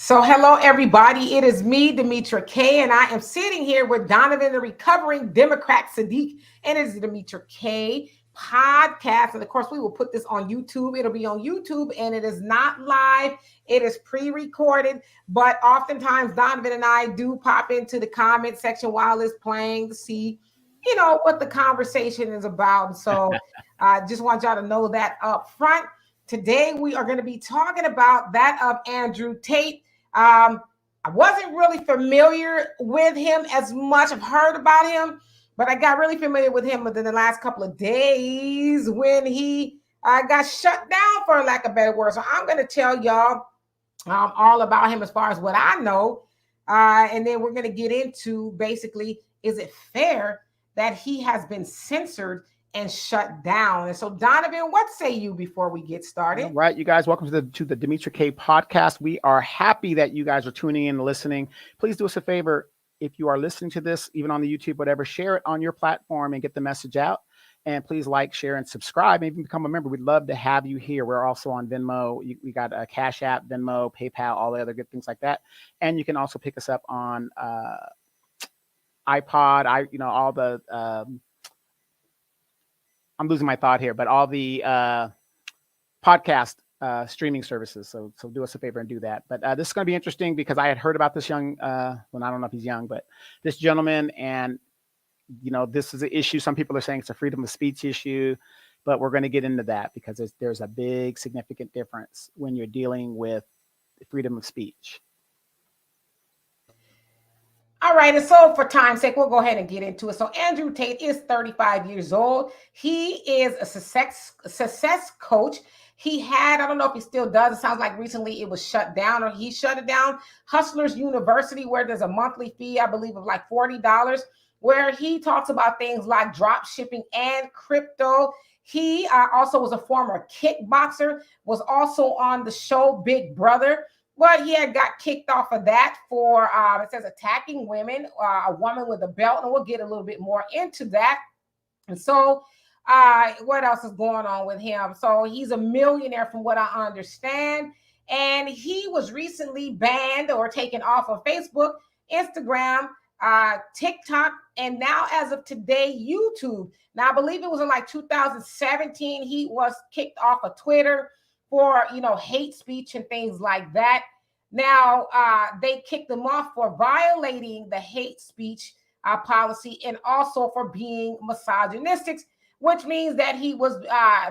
So, hello, everybody. It is me, Demetra K, and I am sitting here with Donovan, the recovering Democrat Sadiq, and it is the Demetra K podcast. And of course, we will put this on YouTube. It'll be on YouTube, and it is not live, it is pre recorded. But oftentimes, Donovan and I do pop into the comment section while it's playing to see, what the conversation is about. So, I just want y'all to know that up front. Today, we are going to be talking about that of Andrew Tate. I wasn't really familiar with him as much. I've heard about him, but I got really familiar with him within the last couple of days when he got shut down, for lack of a better word. So I'm going to tell y'all all about him as far as what I know. And then we're going to get into basically, is it fair that he has been censored and shut down? And so, Donovan, what say you before we get started? All right, you guys, welcome to the Demetra K podcast. We are happy that you guys are tuning in and listening. Please do us a favor. If you are listening to this, even on the YouTube, whatever, share it on your platform and get the message out. And please like, share, and subscribe. Maybe become a member. We'd love to have you here. We're also on Venmo. We got a Cash App, Venmo, PayPal, all the other good things like that. And you can also pick us up on iPod. All the I'm losing my thought here, but all the podcast streaming services. So do us a favor and do that. But this is going to be interesting because I had heard about this young, I don't know if he's young, but this gentleman, and this is an issue. Some people are saying it's a freedom of speech issue, but we're going to get into that because there's a big significant difference when you're dealing with freedom of speech. All right, and so for time's sake, we'll go ahead and get into it. So Andrew Tate is 35 years old. He is a success coach. He had, I don't know if he still does, it sounds like recently it was shut down, or he shut it down, Hustlers University, where there's a monthly fee, I believe, of like $40, where he talks about things like drop shipping and crypto. He also was a former kickboxer, was also on the show Big Brother. But he had got kicked off of that for, it says, attacking women, a woman with a belt. And we'll get a little bit more into that. And so what else is going on with him? So he's a millionaire from what I understand. And he was recently banned or taken off of Facebook, Instagram, TikTok, and now as of today, YouTube. Now, I believe it was in like 2017, he was kicked off of Twitter for, hate speech and things like that. Now, they kicked him off for violating the hate speech policy and also for being misogynistic, which means that he was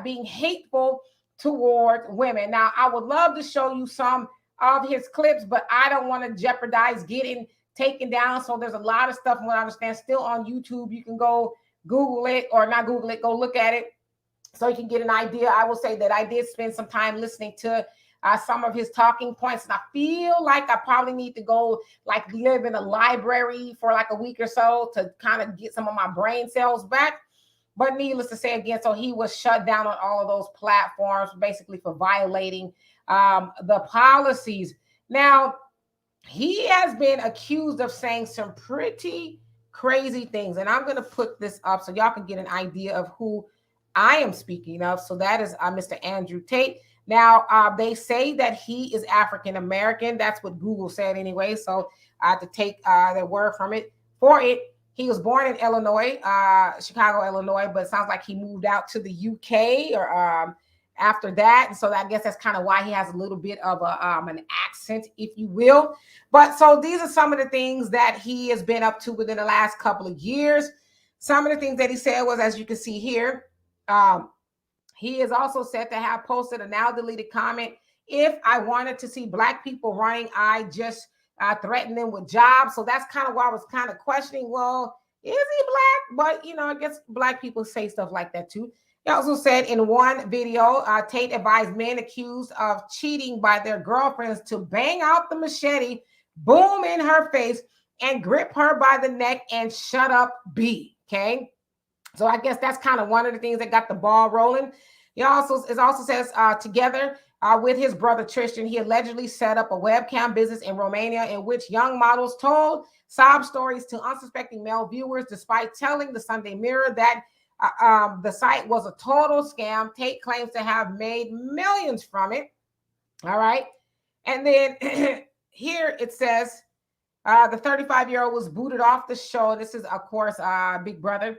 being hateful toward women. Now, I would love to show you some of his clips, but I don't want to jeopardize getting taken down. So there's a lot of stuff, from what I understand, still on YouTube. You can go Google it, or not Google it, go look at it, so you can get an idea. I will say that I did spend some time listening to some of his talking points, and I feel like I probably need to go like live in a library for like a week or so to kind of get some of my brain cells back. But needless to say, again, so he was shut down on all of those platforms, basically for violating the policies. Now, he has been accused of saying some pretty crazy things, and I'm going to put this up so y'all can get an idea of who I am speaking of. So that is Mr. Andrew Tate. Now, they say that he is African American. That's what Google said anyway. So I have to take their word from it for it. He was born in Illinois, Chicago, Illinois, but it sounds like he moved out to the UK or after that. And so I guess that's kind of why he has a little bit of an accent, if you will. But so these are some of the things that he has been up to within the last couple of years. Some of the things that he said was, as you can see here, he is also said to have posted a now deleted comment. If I wanted to see Black people running, I just threatened them with jobs. So that's kind of why I was kind of questioning, well, is he Black? But, I guess Black people say stuff like that too. He also said in one video, Tate advised men accused of cheating by their girlfriends to bang out the machete, boom in her face, and grip her by the neck and shut up, B. Okay. So I guess that's kind of one of the things that got the ball rolling. It also says together with his brother Tristan, he allegedly set up a webcam business in Romania in which young models told sob stories to unsuspecting male viewers, despite telling the Sunday Mirror that the site was a total scam. Tate claims to have made millions from it. All right. And then here it says the 35-year-old was booted off the show. This is, of course, Big Brother.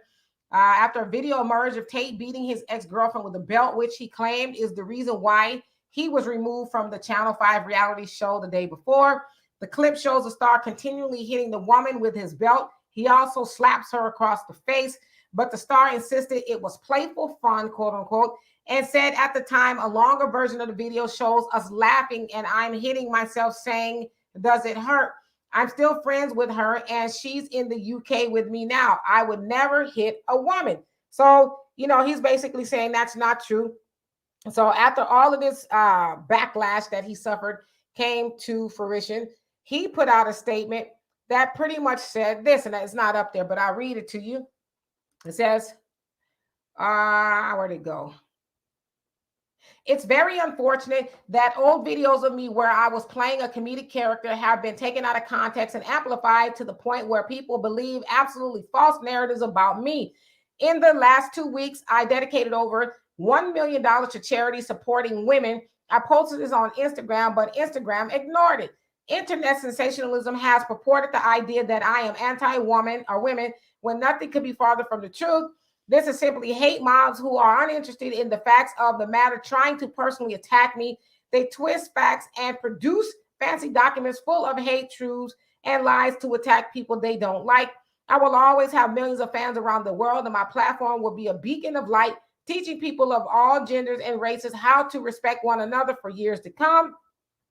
After a video emerged of Tate beating his ex-girlfriend with a belt, which he claimed is the reason why he was removed from the Channel 5 reality show the day before. The clip shows the star continually hitting the woman with his belt. He also slaps her across the face, but the star insisted it was playful fun, quote unquote, and said at the time a longer version of the video shows us laughing and I'm hitting myself saying, does it hurt? I'm still friends with her and she's in the UK with me now. I would never hit a woman. So, he's basically saying that's not true. So after all of this backlash that he suffered came to fruition, he put out a statement that pretty much said this, and it's not up there, but I'll read it to you. It says, where'd it go? It's very unfortunate that old videos of me where I was playing a comedic character have been taken out of context and amplified to the point where people believe absolutely false narratives about me. In the last 2 weeks, I dedicated over $1 million to charity supporting women. I posted this on Instagram, but Instagram ignored it. Internet sensationalism has purported the idea that I am anti-woman or women when nothing could be farther from the truth. This is simply hate mobs who are uninterested in the facts of the matter, trying to personally attack me. They twist facts and produce fancy documents full of hate, truths, and lies to attack people they don't like. I will always have millions of fans around the world, and my platform will be a beacon of light, teaching people of all genders and races how to respect one another for years to come.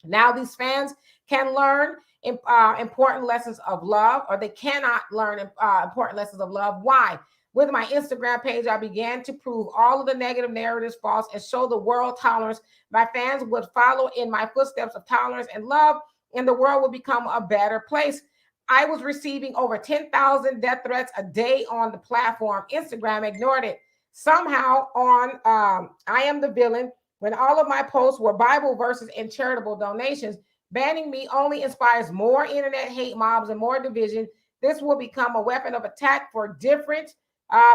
Now these fans can learn important lessons of love, or they cannot learn important lessons of love. Why? With my Instagram page, I began to prove all of the negative narratives false and show the world tolerance. My fans would follow in my footsteps of tolerance and love, and the world would become a better place. I was receiving over 10,000 death threats a day on the platform. Instagram ignored it. Somehow on I Am the Villain, when all of my posts were Bible verses and charitable donations, banning me only inspires more internet hate mobs and more division. This will become a weapon of attack for different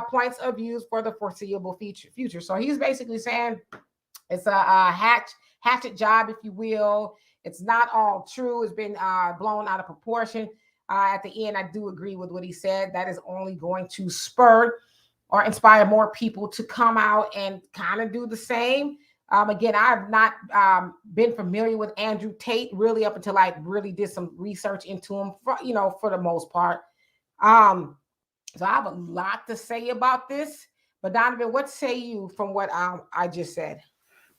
points of views for the foreseeable future. So he's basically saying it's a hatchet job, if you will. It's not all true. It's been blown out of proportion. At the end, I do agree with what he said. That is only going to spur or inspire more people to come out and kind of do the same. Again, I've not been familiar with Andrew Tate really up until I really did some research into him, for the most part. So I have a lot to say about this. But Donovan, what say you from what I just said?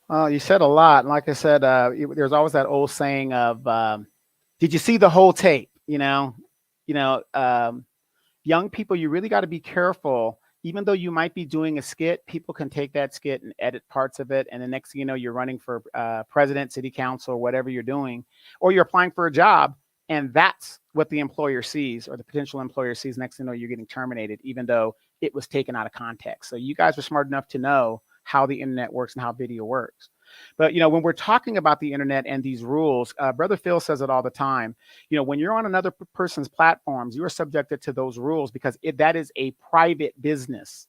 You said a lot. And like I said, there's always that old saying of, did you see the whole tape? Young people, you really got to be careful. Even though you might be doing a skit, people can take that skit and edit parts of it. And the next thing you know, you're running for president, city council, or whatever you're doing, or you're applying for a job. And that's what the employer sees, or the potential employer sees. Next thing you know, you're getting terminated, even though it was taken out of context. So you guys are smart enough to know how the internet works and how video works. But, when we're talking about the internet and these rules, Brother Phil says it all the time. When you're on another person's platforms, you are subjected to those rules because that is a private business.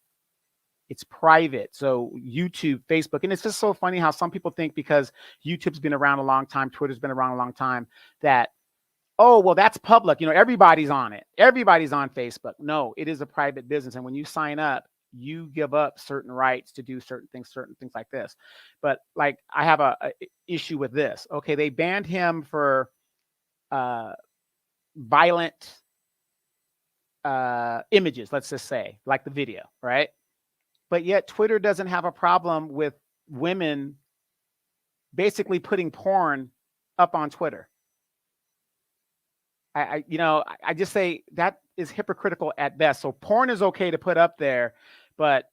It's private. So YouTube, Facebook, and it's just so funny how some people think because YouTube's been around a long time, Twitter's been around a long time, that, oh, well, that's public. Everybody's on it. Everybody's on Facebook. No, it is a private business. And when you sign up, you give up certain rights to do certain things like this. But like, I have a issue with this. Okay, they banned him for violent images, let's just say, like the video, right? But yet Twitter doesn't have a problem with women basically putting porn up on Twitter. I just say that is hypocritical at best. So porn is okay to put up there, but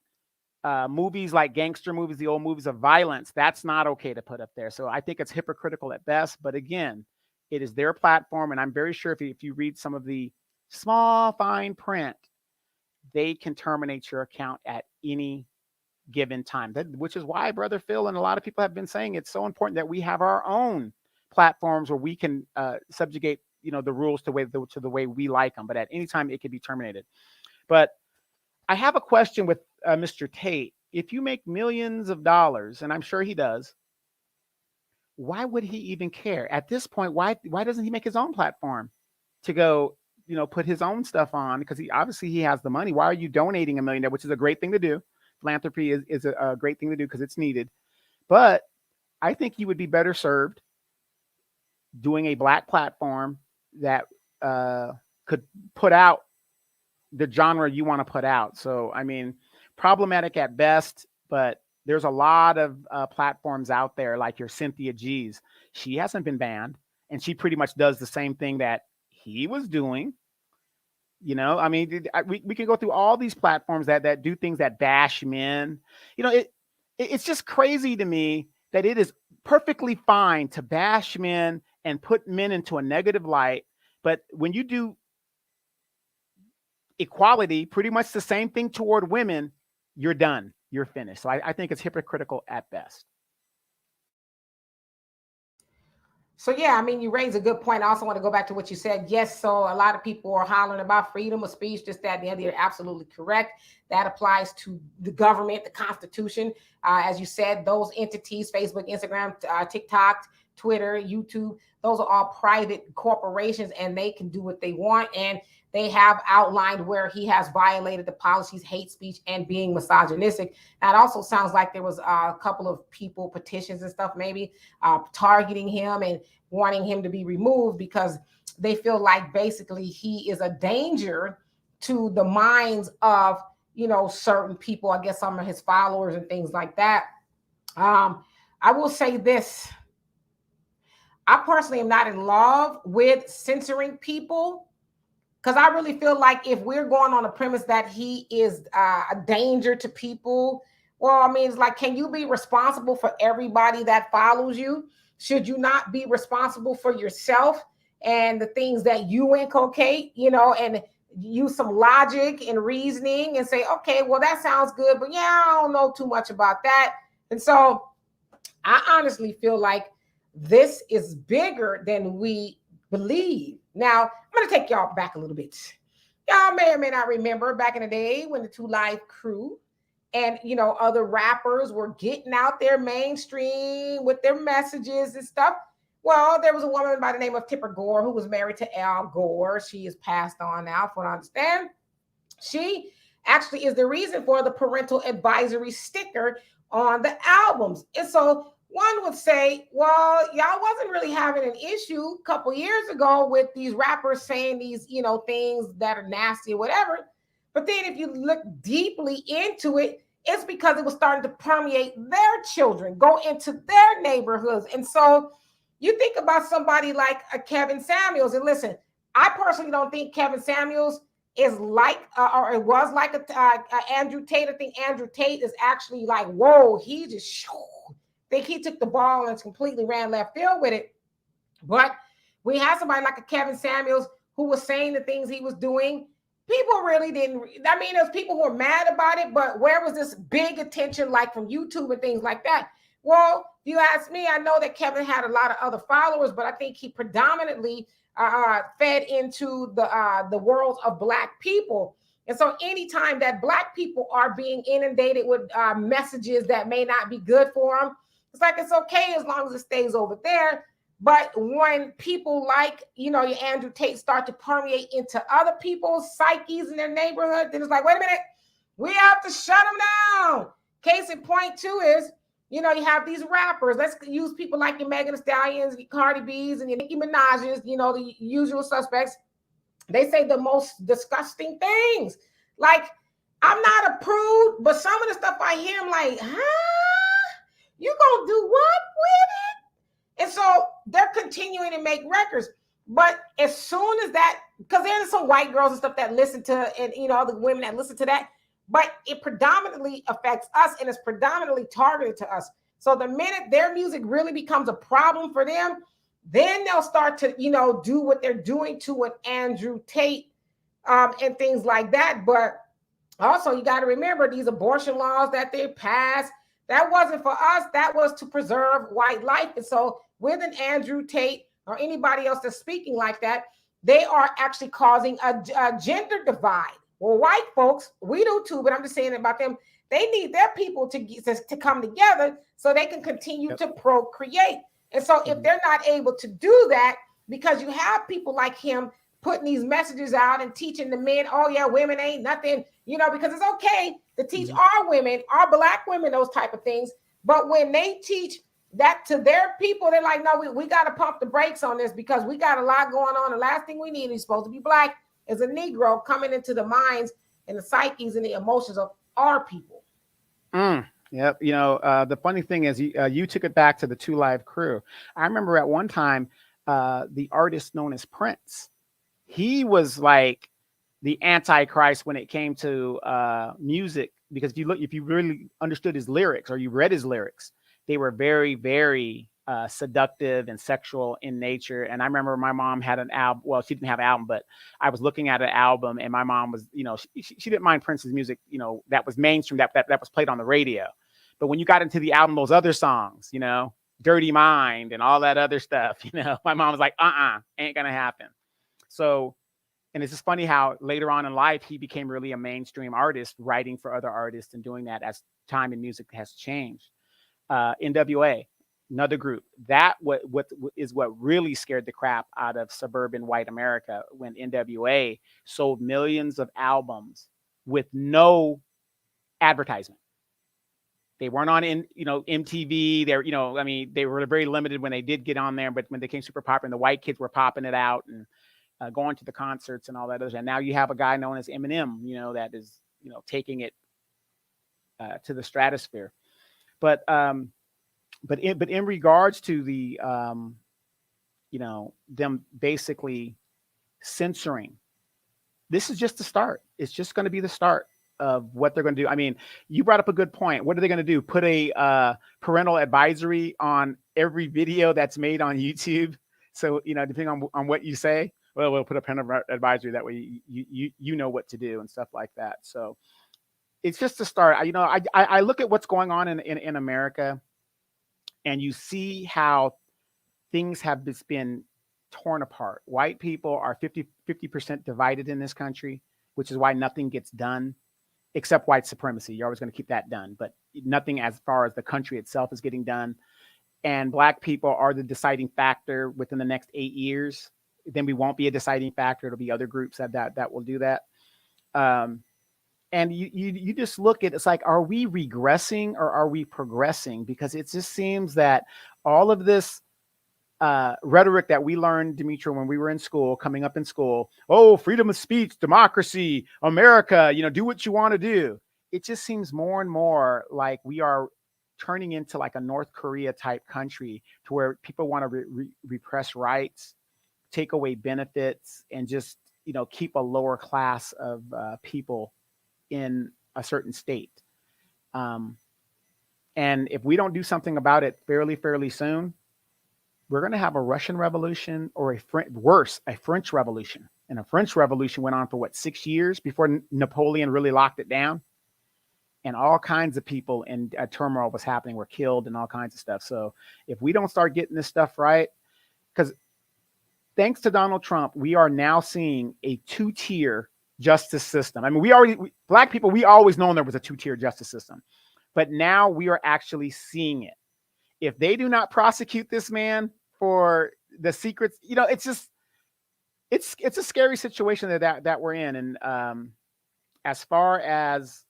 movies like gangster movies, the old movies of violence, that's not okay to put up there. So I think it's hypocritical at best. But again, it is their platform. And I'm very sure if you read some of the small fine print, they can terminate your account at any given time. Which is why Brother Phil and a lot of people have been saying it's so important that we have our own platforms where we can subjugate the rules to the way we like them. But at any time, it could be terminated. But I have a question with Mr. Tate. If you make millions of dollars, and I'm sure he does, why would he even care at this point? Why doesn't he make his own platform to go, put his own stuff on? Because he has the money. Why are you donating $1 million, which is a great thing to do? Philanthropy is a great thing to do because it's needed. But I think you would be better served doing a Black platform that could put out the genre you want to put out. So, I mean, problematic at best, but there's a lot of platforms out there like your Cynthia G's. She hasn't been banned, and she pretty much does the same thing that he was doing. I mean, we can go through all these platforms that do things that bash men. It's just crazy to me that it is perfectly fine to bash men and put men into a negative light. But when you do equality, pretty much the same thing toward women, you're done. You're finished. So I think it's hypocritical at best. So, yeah, I mean, you raise a good point. I also want to go back to what you said. Yes, so a lot of people are hollering about freedom of speech, just that, the other. You're absolutely correct. That applies to the government, the Constitution. As you said, those entities, Facebook, Instagram, TikTok, Twitter, YouTube, those are all private corporations, and they can do what they want. And they have outlined where he has violated the policies, hate speech, and being misogynistic. Now, it also sounds like there was a couple of people, petitions and stuff, maybe targeting him and wanting him to be removed because they feel like basically he is a danger to the minds of, certain people, I guess some of his followers and things like that. I will say this. I personally am not in love with censoring people, because I really feel like if we're going on the premise that he is a danger to people, well, I mean, it's like, can you be responsible for everybody that follows you? Should you not be responsible for yourself and the things that you inculcate, and use some logic and reasoning and say, okay, well, that sounds good, but yeah, I don't know too much about that. And so I honestly feel like this is bigger than we believe. Now, I'm going to take y'all back a little bit. Y'all may or may not remember back in the day when the 2 Live Crew and, other rappers were getting out there mainstream with their messages and stuff. Well, there was a woman by the name of Tipper Gore who was married to Al Gore. She is passed on now, from what I understand. She actually is the reason for the parental advisory sticker on the albums. And so one would say, well, y'all wasn't really having an issue a couple years ago with these rappers saying these, things that are nasty or whatever. But then if you look deeply into it, it's because it was starting to permeate their children, go into their neighborhoods. And so you think about somebody like a Kevin Samuels, and listen, I personally don't think Kevin Samuels is like, or it was like a Andrew Tate. I think Andrew Tate is actually like, whoa, he just think he took the ball and completely ran left field with it. But we had somebody like a Kevin Samuels who was saying the things he was doing. People really didn't. I mean, there's people who were mad about it, but where was this big attention, like from YouTube and things like that? Well, if you ask me, I know that Kevin had a lot of other followers, but I think he predominantly fed into the world of Black people. And so anytime that Black people are being inundated with messages that may not be good for them, it's like, it's okay as long as it stays over there. But when people like, your Andrew Tate start to permeate into other people's psyches in their neighborhood, then it's like, wait a minute, we have to shut them down. Case in point, too, is, you have these rappers. Let's use people like your Megan Thee Stallions, your Cardi B's, and your Nicki Minaj's, the usual suspects. They say the most disgusting things. Like, I'm not a prude, but some of the stuff I hear, I'm like, you gonna do what with it? And so they're continuing to make records. But as soon as that, because there's some white girls and stuff that listen to, and the women that listen to that, but it predominantly affects us, and it's predominantly targeted to us. So the minute their music really becomes a problem for them, then they'll start to, do what they're doing to an Andrew Tate and things like that. But also, you got to remember these abortion laws that they passed, that wasn't for us. That was to preserve white life. And so with an Andrew Tate or anybody else that's speaking like that, they are actually causing a gender divide. Well, white folks, we do too, but I'm just saying about them. They need their people to come together so they can continue to procreate. And so if they're not able to do that, because you have people like him putting these messages out and teaching the men, oh yeah, women ain't nothing, you know, because it's okay to teach our women, our Black women, those type of things. But when they teach that to their people, they're like, no, we got to pump the brakes on this because we got a lot going on. The last thing we need is supposed to be Black is a Negro coming into the minds and the psyches and the emotions of our people. Yep. You know, the funny thing is you took it back to the Two Live Crew. I remember at one time, the artist known as Prince, he was like the Antichrist when it came to music, because if you really understood his lyrics or you read his lyrics, they were very, very seductive and sexual in nature. And I remember my mom had an album. Well, she didn't have an album, but I was looking at an album, and my mom was, you know, she didn't mind Prince's music, you know, that was mainstream, that was played on the radio. But when you got into the album, those other songs, you know, Dirty Mind and all that other stuff, you know, my mom was like, ain't gonna happen. So, and it's just funny how later on in life, he became really a mainstream artist, writing for other artists and doing that as time in music has changed. NWA, another group, that what really scared the crap out of suburban white America, when NWA sold millions of albums with no advertisement. They weren't on MTV. They're, I mean, they were very limited when they did get on there, but when they became super popular, and the white kids were popping it out and going to the concerts and all that other. And now you have a guy known as Eminem, that is, taking it to the stratosphere. But in regards to the, them basically censoring, this is just the start. It's just going to be the start of what they're going to do. I mean, you brought up a good point. What are they going to do? Put a parental advisory on every video that's made on YouTube. So, depending on what you say, well, we'll put a parental advisory. That way you know what to do and stuff like that. So it's just a start. I look at what's going on in America, and you see how things have just been torn apart. White people are 50% divided in this country, which is why nothing gets done. Except white supremacy. You're always going to keep that done, but nothing as far as the country itself is getting done. And Black people are the deciding factor within the next 8 years. Then we won't be a deciding factor. It'll be other groups that will do that. And you just look at, it's like, are we regressing or are we progressing? Because it just seems that all of this rhetoric that we learned, Demetra, when we were in school, coming up in school, oh, freedom of speech, democracy, America, do what you want to do. It just seems more and more like we are turning into like a North Korea type country, to where people want to repress rights, take away benefits, and just, keep a lower class of people in a certain state. And if we don't do something about it fairly soon, we're going to have a Russian Revolution, or a French Revolution. And a French Revolution went on for 6 years before Napoleon really locked it down. And all kinds of people in turmoil was happening, were killed, and all kinds of stuff. So if we don't start getting this stuff right, because thanks to Donald Trump, we are now seeing a 2-tier justice system. I mean, Black people, we always known there was a 2-tier justice system, but now we are actually seeing it. If they do not prosecute this man for the secrets, it's just, it's a scary situation that we're in. And as far as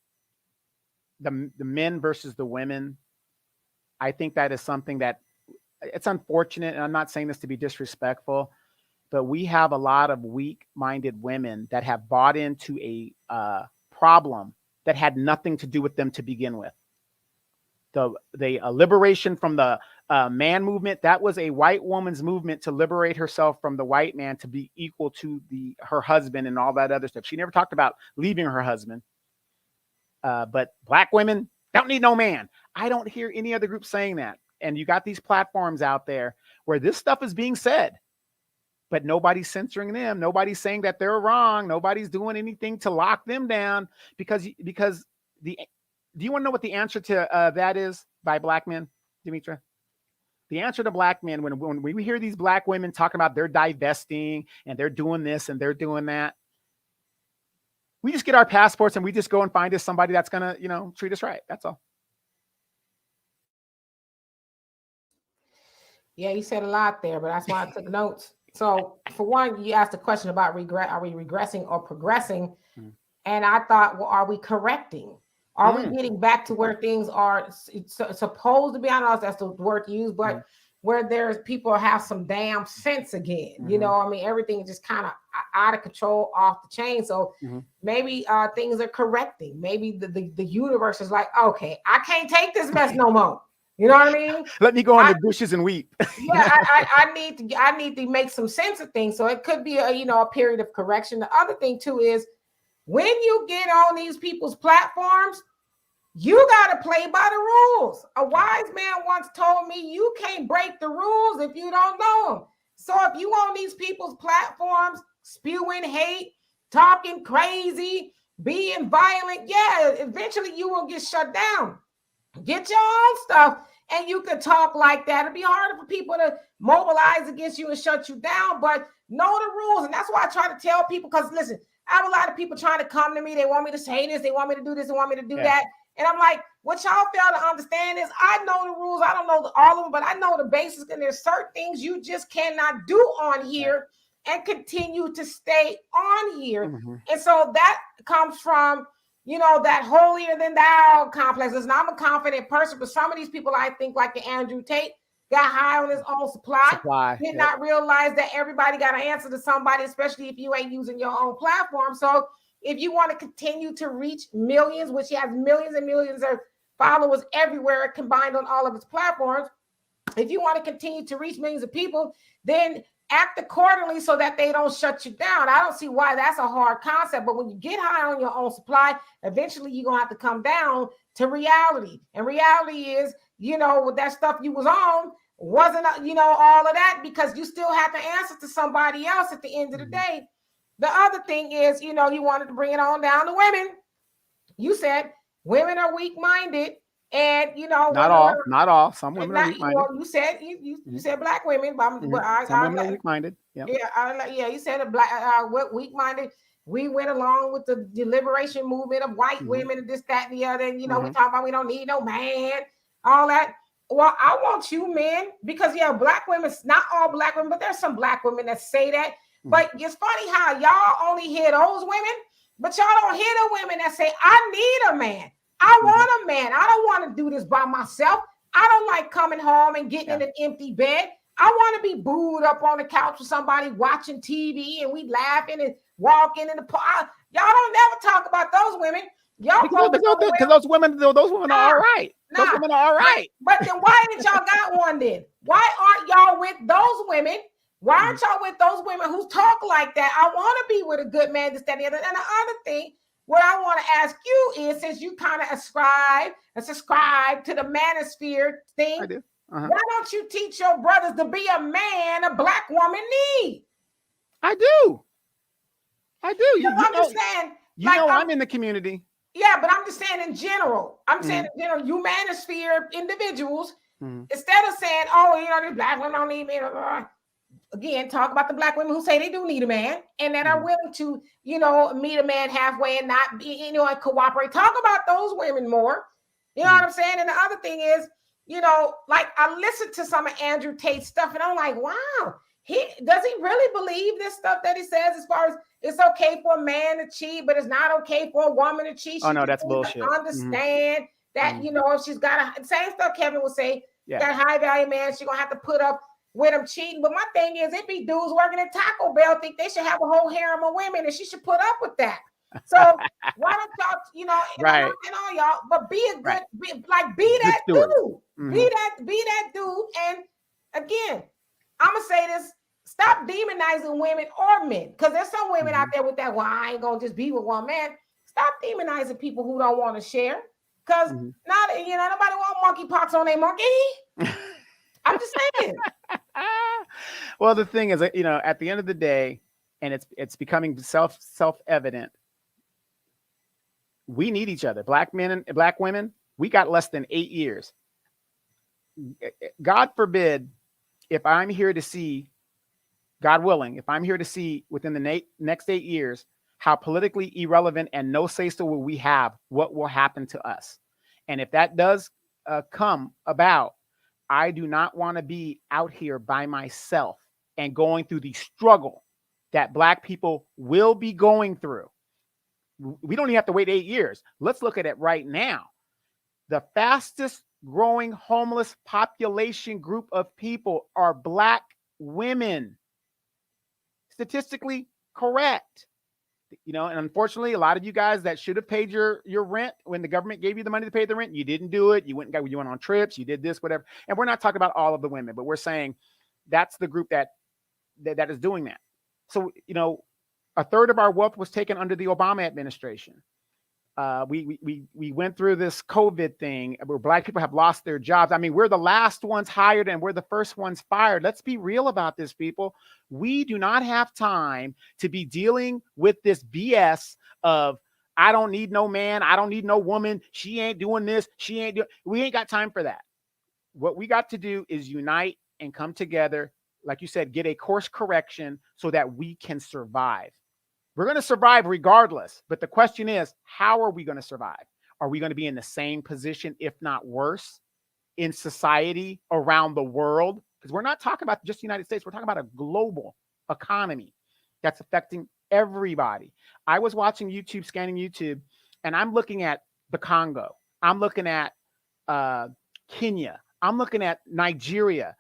the men versus the women, I think that is something that it's unfortunate. And I'm not saying this to be disrespectful, but we have a lot of weak-minded women that have bought into a problem that had nothing to do with them to begin with. The liberation from the man movement, that was a white woman's movement to liberate herself from the white man, to be equal to her husband and all that other stuff. She never talked about leaving her husband. But Black women don't need no man. I don't hear any other group saying that. And you got these platforms out there where this stuff is being said, but nobody's censoring them. Nobody's saying that they're wrong. Nobody's doing anything to lock them down, because do you want to know what the answer to that is by Black men, Demetra? The answer to Black men, when we hear these Black women talking about they're divesting and they're doing this and they're doing that, we just get our passports and we just go and find us somebody that's going to, treat us right. That's all. Yeah, you said a lot there, but that's why I took notes. So, for one, you asked a question about regret. Are we regressing or progressing? Mm. And I thought, well, are we correcting? Are we getting back to Good where point. things are supposed to be? I don't know if that's the word to use, but where there's people have some damn sense again. You know, I mean, everything is just kind of out of control, off the chain. So maybe things are correcting. Maybe the universe is like, okay, I can't take this mess no more. You know what I mean? Let me go in the bushes and weep. Yeah, I need to make some sense of things. So it could be a period of correction. The other thing too is when you get on these people's platforms, you got to play by the rules. A wise man once told me you can't break the rules if you don't know them. So if you on these people's platforms spewing hate, talking crazy, being violent, yeah, eventually you will get shut down. Get your own stuff and you can talk like that. It'd be harder for people to mobilize against you and shut you down, but know the rules. And that's why I try to tell people, because listen, I have a lot of people trying to come to me. They want me to say this, they want me to do this, they want me to do that. And I'm like, what y'all fail to understand is I know the rules. I don't know all of them, but I know the basics. And there's certain things you just cannot do on here and continue to stay on here. And so that comes from that holier than thou complex. Listen, I'm a confident person, but some of these people, I think, like the Andrew Tate, got high on his own supply. Did not realize that everybody got to answer to somebody, especially if you ain't using your own platform. So if you want to continue to reach millions, which he has millions and millions of followers everywhere combined on all of his platforms, if you want to continue to reach millions of people, then act accordingly so that they don't shut you down. I don't see why that's a hard concept, but when you get high on your own supply, eventually you're going to have to come down to reality. And reality is, with that stuff you was on wasn't, all of that, because you still have to answer to somebody else at the end of the day. The other thing is, you wanted to bring it on down to women. You said women are weak-minded. And not all. Some women are weak-minded. You said you said black women, but some women are weak-minded. Yep. Yeah, you said weak-minded. We went along with the liberation movement of white women and this, that, and the other. And we talk about we don't need no man, all that. Well, I want you men, because black women, not all black women, but there's some black women that say that. But it's funny how y'all only hear those women, but y'all don't hear the women that say, I need a man. I want a man. I don't want to do this by myself. I don't like coming home and getting in an empty bed. I want to be booed up on the couch with somebody watching TV and we laughing and walking in the park. Y'all don't never talk about those women. Y'all because those women are all right. Those women are all right. But then why did y'all got one then? Why aren't y'all with those women? Why aren't y'all with those women who talk like that? I want to be with a good man, this, that, and the other. And the other thing, what I want to ask you is, since you kind of subscribe to the manosphere thing, I do. Why don't you teach your brothers to be a man a black woman need? I do. I'm just saying. I'm in the community. Yeah, but I'm just saying in general. I'm saying in general, you manosphere individuals, instead of saying, oh, these black women don't need me. Again, talk about the black women who say they do need a man and that are willing to, meet a man halfway and not be, and cooperate. Talk about those women more. You know what I'm saying? And the other thing is, like I listened to some of Andrew Tate's stuff and I'm like, wow, does he really believe this stuff that he says as far as it's okay for a man to cheat, but it's not okay for a woman to cheat? Oh, no, that's bullshit. Understand that, if she's got same stuff Kevin would say, that high value man, she's going to have to put up with him cheating. But my thing is, it be dudes working at Taco Bell think they should have a whole harem of women and she should put up with that. So why don't y'all, right. and all y'all, but be a good, be that dude. Be that dude. And again, I'm gonna say this: stop demonizing women or men, because there's some women out there with that. Well, I ain't gonna just be with one man. Stop demonizing people who don't want to share, because nobody want monkeypox on their monkey. I'm just saying. Well, the thing is, at the end of the day, and it's becoming self-evident. We need each other. Black men and black women, we got less than 8 years. God forbid, if I'm here to see, God willing, if I'm here to see within the next 8 years, how politically irrelevant and no say-so will we have, what will happen to us. And if that does come about, I do not want to be out here by myself and going through the struggle that Black people will be going through. We don't even have to wait 8 years. Let's look at it right now. The fastest growing homeless population group of people are Black women. Statistically correct. And unfortunately, a lot of you guys that should have paid your rent when the government gave you the money to pay the rent, you didn't do it. You went on trips, you did this, whatever. And we're not talking about all of the women, but we're saying that's the group that is doing that. So, a third of our wealth was taken under the Obama administration. We went through this COVID thing where Black people have lost their jobs. I mean, we're the last ones hired and we're the first ones fired. Let's be real about this, people. We do not have time to be dealing with this BS of, I don't need no man, I don't need no woman, she ain't doing this, we ain't got time for that. What we got to do is unite and come together, like you said, get a course correction so that we can survive. We're going to survive regardless. But the question is, how are we going to survive? Are we going to be in the same position, if not worse, in society around the world? Because we're not talking about just the United States. We're talking about a global economy that's affecting everybody. I was watching YouTube, scanning YouTube, and I'm looking at the Congo. I'm looking at Kenya. I'm looking at Nigeria.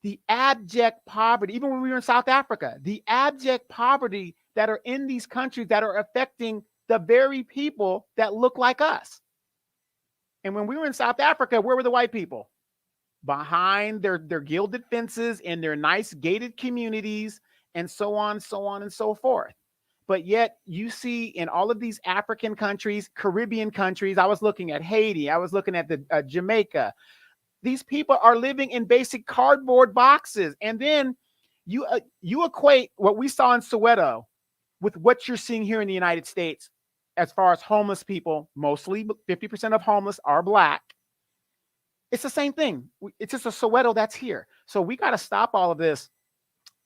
The abject poverty, even when we were in South Africa, the abject poverty that are in these countries that are affecting the very people that look like us. And when we were in South Africa, where were the white people? Behind their gilded fences in their nice gated communities and so on and so forth. But yet you see in all of these African countries, Caribbean countries, I was looking at Haiti, I was looking at the Jamaica. These people are living in basic cardboard boxes. And then you equate what we saw in Soweto with what you're seeing here in the United States, as far as homeless people, mostly 50% of homeless are Black. It's the same thing. It's just a Soweto that's here. So we got to stop all of this.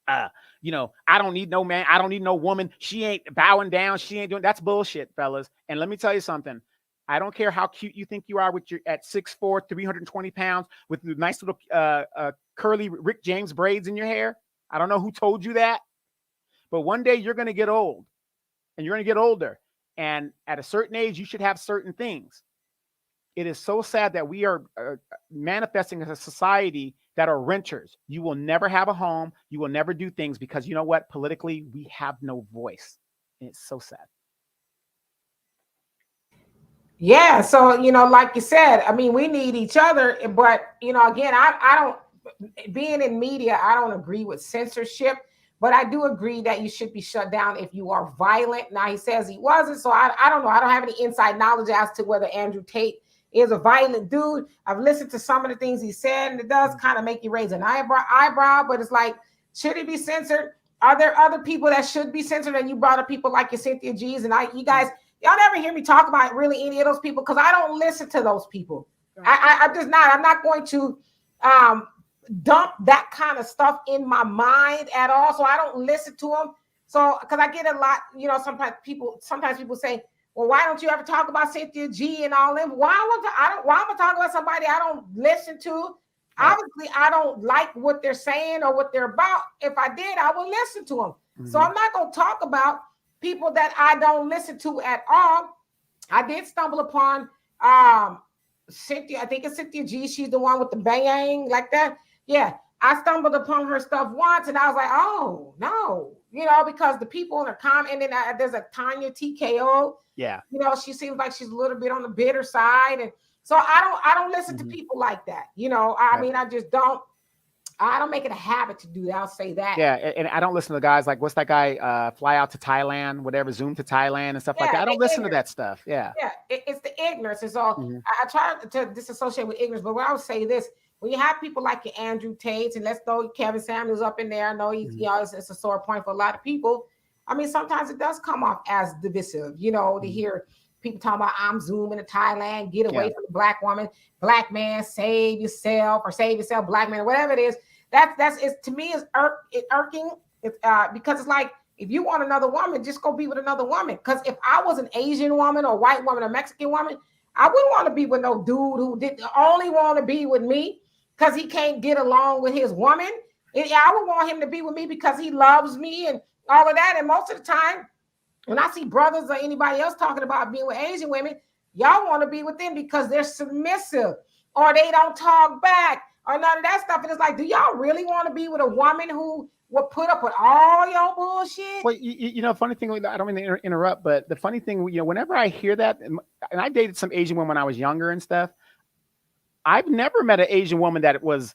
I don't need no man. I don't need no woman. She ain't bowing down. She ain't doing, that's bullshit, fellas. And let me tell you something. I don't care how cute you think you are at 6'4", 320 pounds with the nice little curly Rick James braids in your hair. I don't know who told you that. But one day you're going to get old and you're going to get older. And at a certain age, you should have certain things. It is so sad that we are manifesting as a society that are renters. You will never have a home. You will never do things because you know what? Politically, we have no voice. And it's so sad. Yeah. So, like you said, I mean, we need each other. But, again, I don't, being in media, I don't agree with censorship. But I do agree that you should be shut down if you are violent. Now, he says he wasn't, so I don't know. I don't have any inside knowledge as to whether Andrew Tate is a violent dude. I've listened to some of the things he said, and it does kind of make you raise an eyebrow, but it's like, should he be censored? Are there other people that should be censored? And you brought up people like your Cynthia G's, and you guys, y'all never hear me talk about really any of those people because I don't listen to those people. I'm just not. I'm not going to dump that kind of stuff in my mind at all. So I don't listen to them. So, because I get a lot, sometimes people say, well, why don't you ever talk about Cynthia G and all them? Why am I talking about somebody I don't listen to? Right. Obviously, I don't like what they're saying or what they're about. If I did, I would listen to them. Mm-hmm. So I'm not going to talk about people that I don't listen to at all. I did stumble upon Cynthia. I think it's Cynthia G. She's the one with the bang like that. Yeah, I stumbled upon her stuff once, and I was like, "Oh no," because the people in her comment, and then there's a Tanya TKO. Yeah, she seems like she's a little bit on the bitter side, and so I don't listen to people like that. I mean, I just don't. I don't make it a habit to do that. I'll say that. Yeah, and I don't listen to guys like, what's that guy? Fly out to Thailand, whatever, Zoom to Thailand and stuff like that. I don't listen to that stuff. Yeah, it's the ignorance. And so I try to disassociate with ignorance, but I would say this. When you have people like your Andrew Tate, and let's throw Kevin Samuels up in there, I know he's, it's a sore point for a lot of people. I mean, sometimes it does come off as divisive, to hear people talking about I'm zooming to Thailand, get away from the Black woman, Black man, save yourself, Black man, whatever it is. That's to me is irking. Because it's like, if you want another woman, just go be with another woman. Because if I was an Asian woman or white woman or Mexican woman, I wouldn't want to be with no dude who didn't only want to be with me. because he can't get along with his woman. And I would want him to be with me because he loves me and all of that. And most of the time, when I see brothers or anybody else talking about being with Asian women, y'all want to be with them because they're submissive or they don't talk back or none of that stuff. And it's like, do y'all really want to be with a woman who will put up with all your bullshit? Well, funny thing, I don't mean to interrupt, but the funny thing, whenever I hear that, and I dated some Asian women when I was younger and stuff, I've never met an Asian woman that was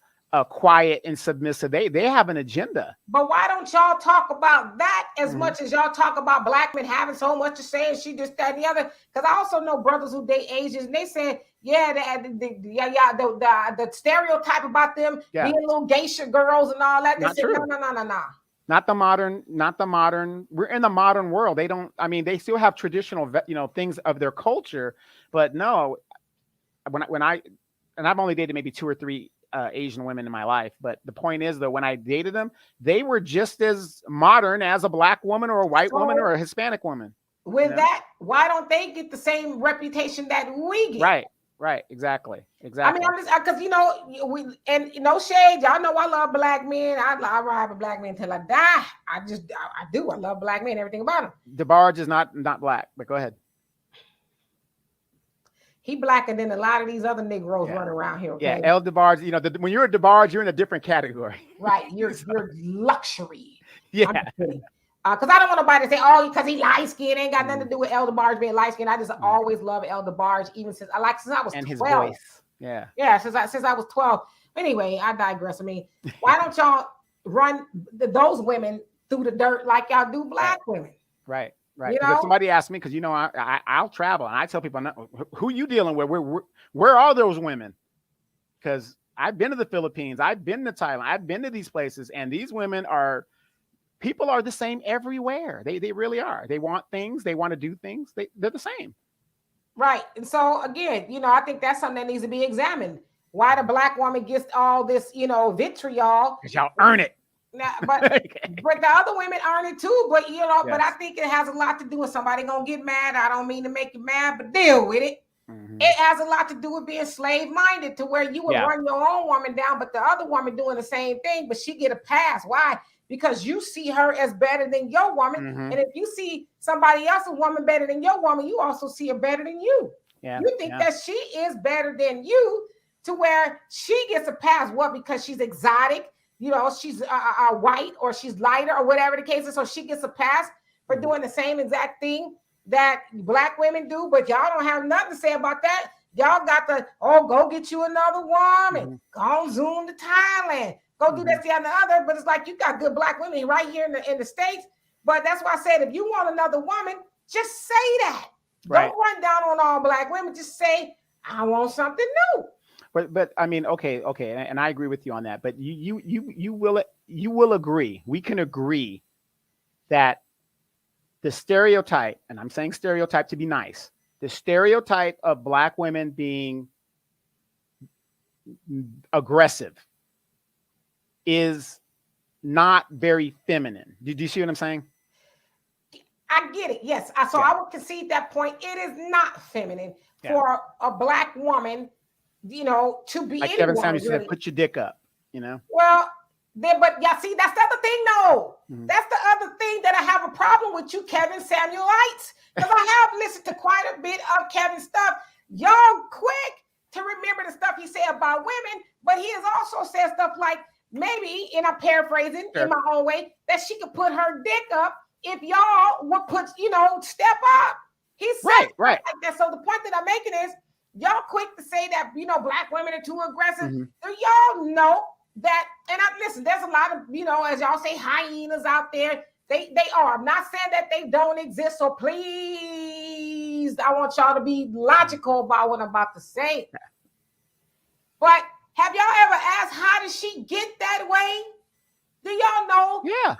quiet and submissive. They have an agenda. But why don't y'all talk about that as much as y'all talk about black men having so much to say and she just that and the other? Because I also know brothers who date Asians and they say, the stereotype about them being little geisha girls and all that. They say, no. Not the modern. We're in the modern world. They don't. I mean, they still have traditional, things of their culture. But no, when I've only dated maybe 2 or 3 Asian women in my life. But the point is, though, when I dated them, they were just as modern as a black woman or a white woman or a Hispanic woman. With that, why don't they get the same reputation that we get? Right. Exactly. I mean, I'm just because no shade. Y'all know I love black men. I ride with black men until I die. I do. I love black men. Everything about them. DeBarge is not black, but go ahead. He blacker than a lot of these other Negroes running around here. Okay? Yeah, El DeBarge. When you're a DeBarge, you're in a different category. Right, you're luxury. Yeah. Because I don't want nobody to say, oh, because he light skinned, ain't got nothing to do with El DeBarge being light skinned. I just always love El DeBarge, even since I was 12. And his voice. Yeah, since I was 12. Anyway, I digress. I mean, why don't y'all run those women through the dirt like y'all do black women? Right. If somebody asks me, because I'll travel and I tell people, who you dealing with? Where are those women? Because I've been to the Philippines, I've been to Thailand, I've been to these places, and these women people are the same everywhere. They really are. They want things, they want to do things. They're the same. Right. And so again, I think that's something that needs to be examined. Why the black woman gets all this, vitriol? Because y'all earn it. Now, but the other women earn it too. But but I think it has a lot to do with somebody gonna get mad. I don't mean to make you mad, but deal with it. Mm-hmm. It has a lot to do with being slave-minded to where you would run your own woman down, but the other woman doing the same thing, but she get a pass. Why? Because you see her as better than your woman. Mm-hmm. And if you see somebody else's woman better than your woman, you also see her better than you. Yeah. You think that she is better than you to where she gets a pass. What? Because she's exotic. She's white or she's lighter or whatever the case is. So she gets a pass for doing the same exact thing that black women do. But y'all don't have nothing to say about that. Y'all got go get you another woman. Go zoom to Thailand. Go do this, the other. But it's like you got good black women right here in the States. But that's why I said, if you want another woman, just say that. Right. Don't run down on all black women. Just say, I want something new. But I mean, okay, and I agree with you on that. But you will agree. We can agree that the stereotype, and I'm saying stereotype to be nice, the stereotype of black women being aggressive is not very feminine. Did you see what I'm saying? I get it. Yes. So I would concede that point. It is not feminine for a black woman, to be like Kevin Samuels said, put your dick up, Well, but see, that's the other thing, though. Mm-hmm. That's the other thing that I have a problem with you, Kevin Samuelites, because I have listened to quite a bit of Kevin's stuff. Y'all quick to remember the stuff he said about women, but he has also said stuff like maybe, and I'm paraphrasing in my own way, that she could put her dick up if y'all would put, step up. He said right. Like that. So the point that I'm making is, y'all quick to say that, black women are too aggressive. Mm-hmm. Do y'all know that? And listen, there's a lot of, as y'all say, hyenas out there. They are. I'm not saying that they don't exist. So please, I want y'all to be logical about what I'm about to say. But have y'all ever asked, how did she get that way? Do y'all know? Yeah.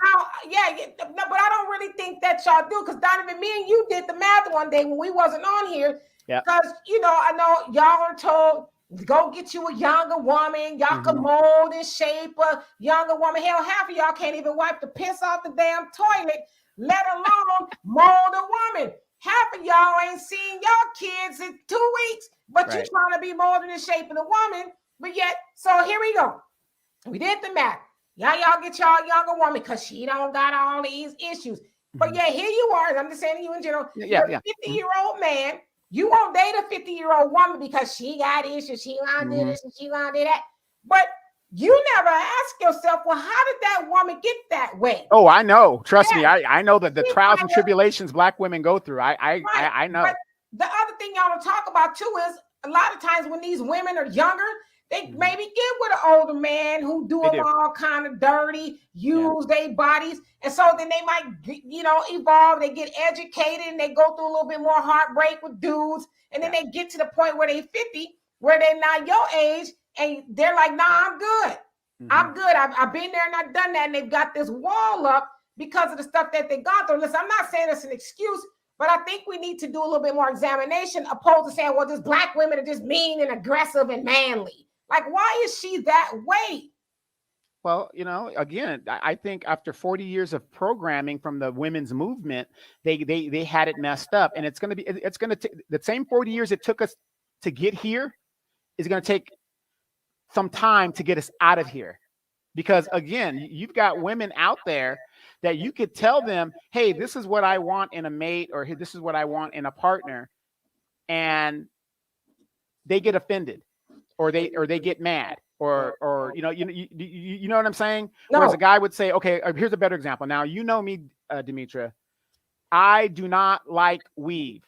No, but I don't really think that y'all do, because Donovan, me and you did the math one day when we wasn't on here. Yeah. Because, I know y'all are told, go get you a younger woman. Y'all can mold and shape a younger woman. Hell, half of y'all can't even wipe the piss off the damn toilet, let alone mold a woman. Half of y'all ain't seen y'all kids in 2 weeks, but you trying to be molding and shaping a woman. But yet, so here we go. We did the math. Y'all get y'all younger woman because she don't got all these issues. But yeah, here you are. I'm just saying to you in general. You're a 50-year-old man. You won't date a 50-year-old woman because she got issues. She gonna do this and she gonna do that. But you never ask yourself, well, how did that woman get that way? Oh, I know. Trust me. I know that the trials and tribulations Black women go through. I know. But the other thing y'all want to talk about too is a lot of times when these women are younger, they maybe get with an older man who do them all kind of dirty, use their bodies. And so then they might, evolve. They get educated and they go through a little bit more heartbreak with dudes. And then they get to the point where they're 50, where they're not your age. And they're like, nah, I'm good. I'm good. I've been there and I've done that. And they've got this wall up because of the stuff that they've gone through. Listen, I'm not saying it's an excuse, but I think we need to do a little bit more examination opposed to saying, well, just Black women are just mean and aggressive and manly. Like, why is she that way? Well, again, I think after 40 years of programming from the women's movement, they had it messed up. And it's going to take the same 40 years it took us to get here is going to take some time to get us out of here. Because again, you've got women out there that you could tell them, hey, this is what I want in a mate, or hey, this is what I want in a partner. And they get offended. Or they get mad, or you know what I'm saying? No. Whereas a guy would say, okay, here's a better example. Now, you know me, Demetra, I do not like weave.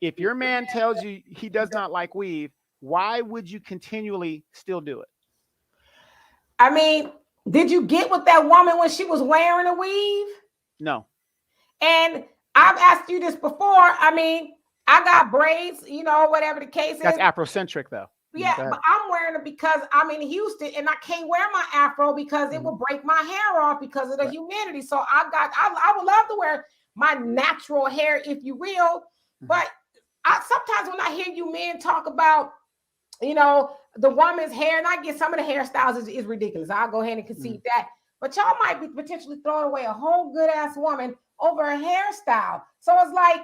If your man tells you he does not like weave, why would you continually still do it? I mean, did you get with that woman when she was wearing a weave? No. And I've asked you this before. I mean, I got braids, whatever the case is. That's Afrocentric, though. Yeah, but I'm wearing it because I'm in Houston and I can't wear my Afro because it will break my hair off because of the humidity. So I would love to wear my natural hair, if you will. But sometimes when I hear you men talk about, the woman's hair, and I get some of the hairstyles is ridiculous. I'll go ahead and concede that. But y'all might be potentially throwing away a whole good ass woman over a hairstyle. So it's like,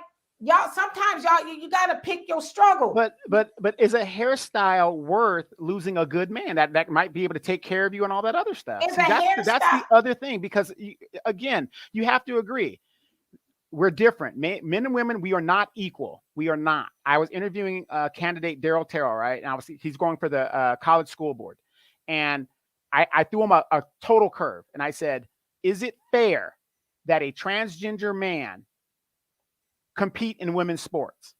sometimes you got to pick your struggle. But is a hairstyle worth losing a good man that might be able to take care of you and all that other stuff? See, that's the other thing, because again, you have to agree. We're different. Men and women, we are not equal. We are not. I was interviewing candidate Daryl Terrell, right? And he's going for the college school board. And I threw him a total curve. And I said, is it fair that a transgender man compete in women's sports?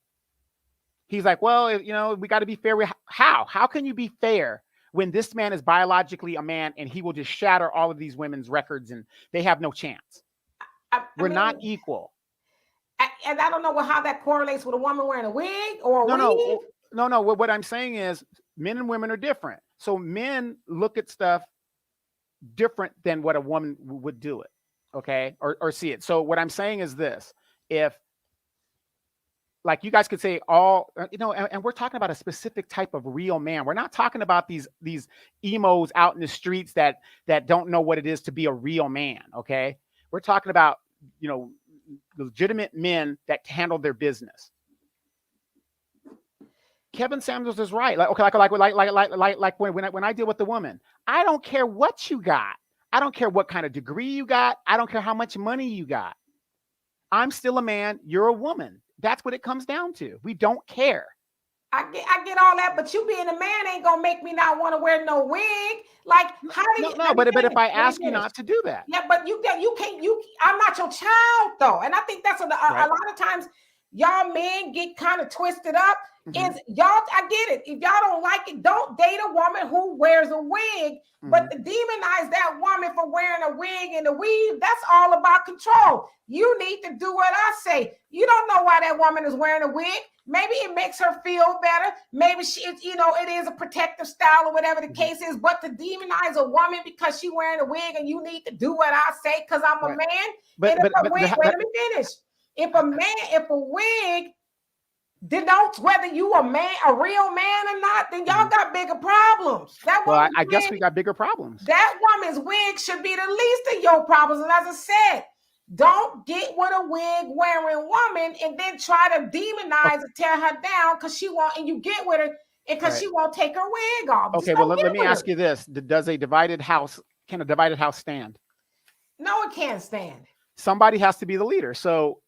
He's like, well, we got to be fair. How can you be fair when this man is biologically a man and he will just shatter all of these women's records and they have no chance? We're not equal. And I don't know how that correlates with a woman wearing a wig or a weave. No. What I'm saying is men and women are different. So men look at stuff different than what a woman would do it. Okay. Or see it. So what I'm saying is this, if, like, you guys could say and we're talking about a specific type of real man. We're not talking about these emos out in the streets that don't know what it is to be a real man. Okay. We're talking about, legitimate men that handle their business. Kevin Samuels is right. Like when I deal with the woman, I don't care what you got. I don't care what kind of degree you got. I don't care how much money you got. I'm still a man. You're a woman. That's what it comes down to. We don't care. I get all that, but you being a man ain't gonna make me not want to wear no wig. Like, how do you? No, but if I ask you not to do that, yeah, but you can't. I'm not your child though, and I think that's a lot of times y'all men get kind of twisted up. Is y'all? I get it. If y'all don't like it, don't date a woman who wears a wig. But to demonize that woman for wearing a wig and a weave, that's all about control. You need to do what I say. You don't know why that woman is wearing a wig. Maybe it makes her feel better. Maybe it is a protective style or whatever the case is. But to demonize a woman because she wearing a wig and you need to do what I say because I'm a man. Wait, let me finish. If a wig denotes whether you a real man or not, then y'all got bigger problems. I guess we got bigger problems. That woman's wig should be the least of your problems. And as I said, don't get with a wig wearing woman and then try to demonize and tear her down because she and you get with her because she won't take her wig off. Okay, well, let me ask you this. Can a divided house stand? No, it can't stand. Somebody has to be the leader. So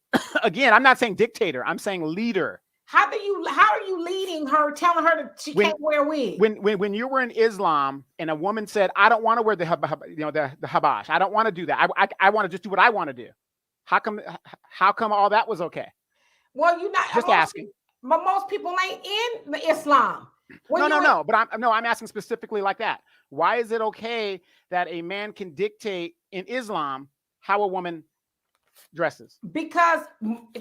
again, I'm not saying dictator. I'm saying leader. How are you leading her, telling her that she can't wear a wig? When you were in Islam and a woman said, I don't want to wear the habash. I don't want to do that. I want to just do what I want to do. How come all that was okay? Well, you're not just asking. But most people ain't in the Islam. No. But I'm asking specifically like that. Why is it okay that a man can dictate in Islam how a woman dresses? Because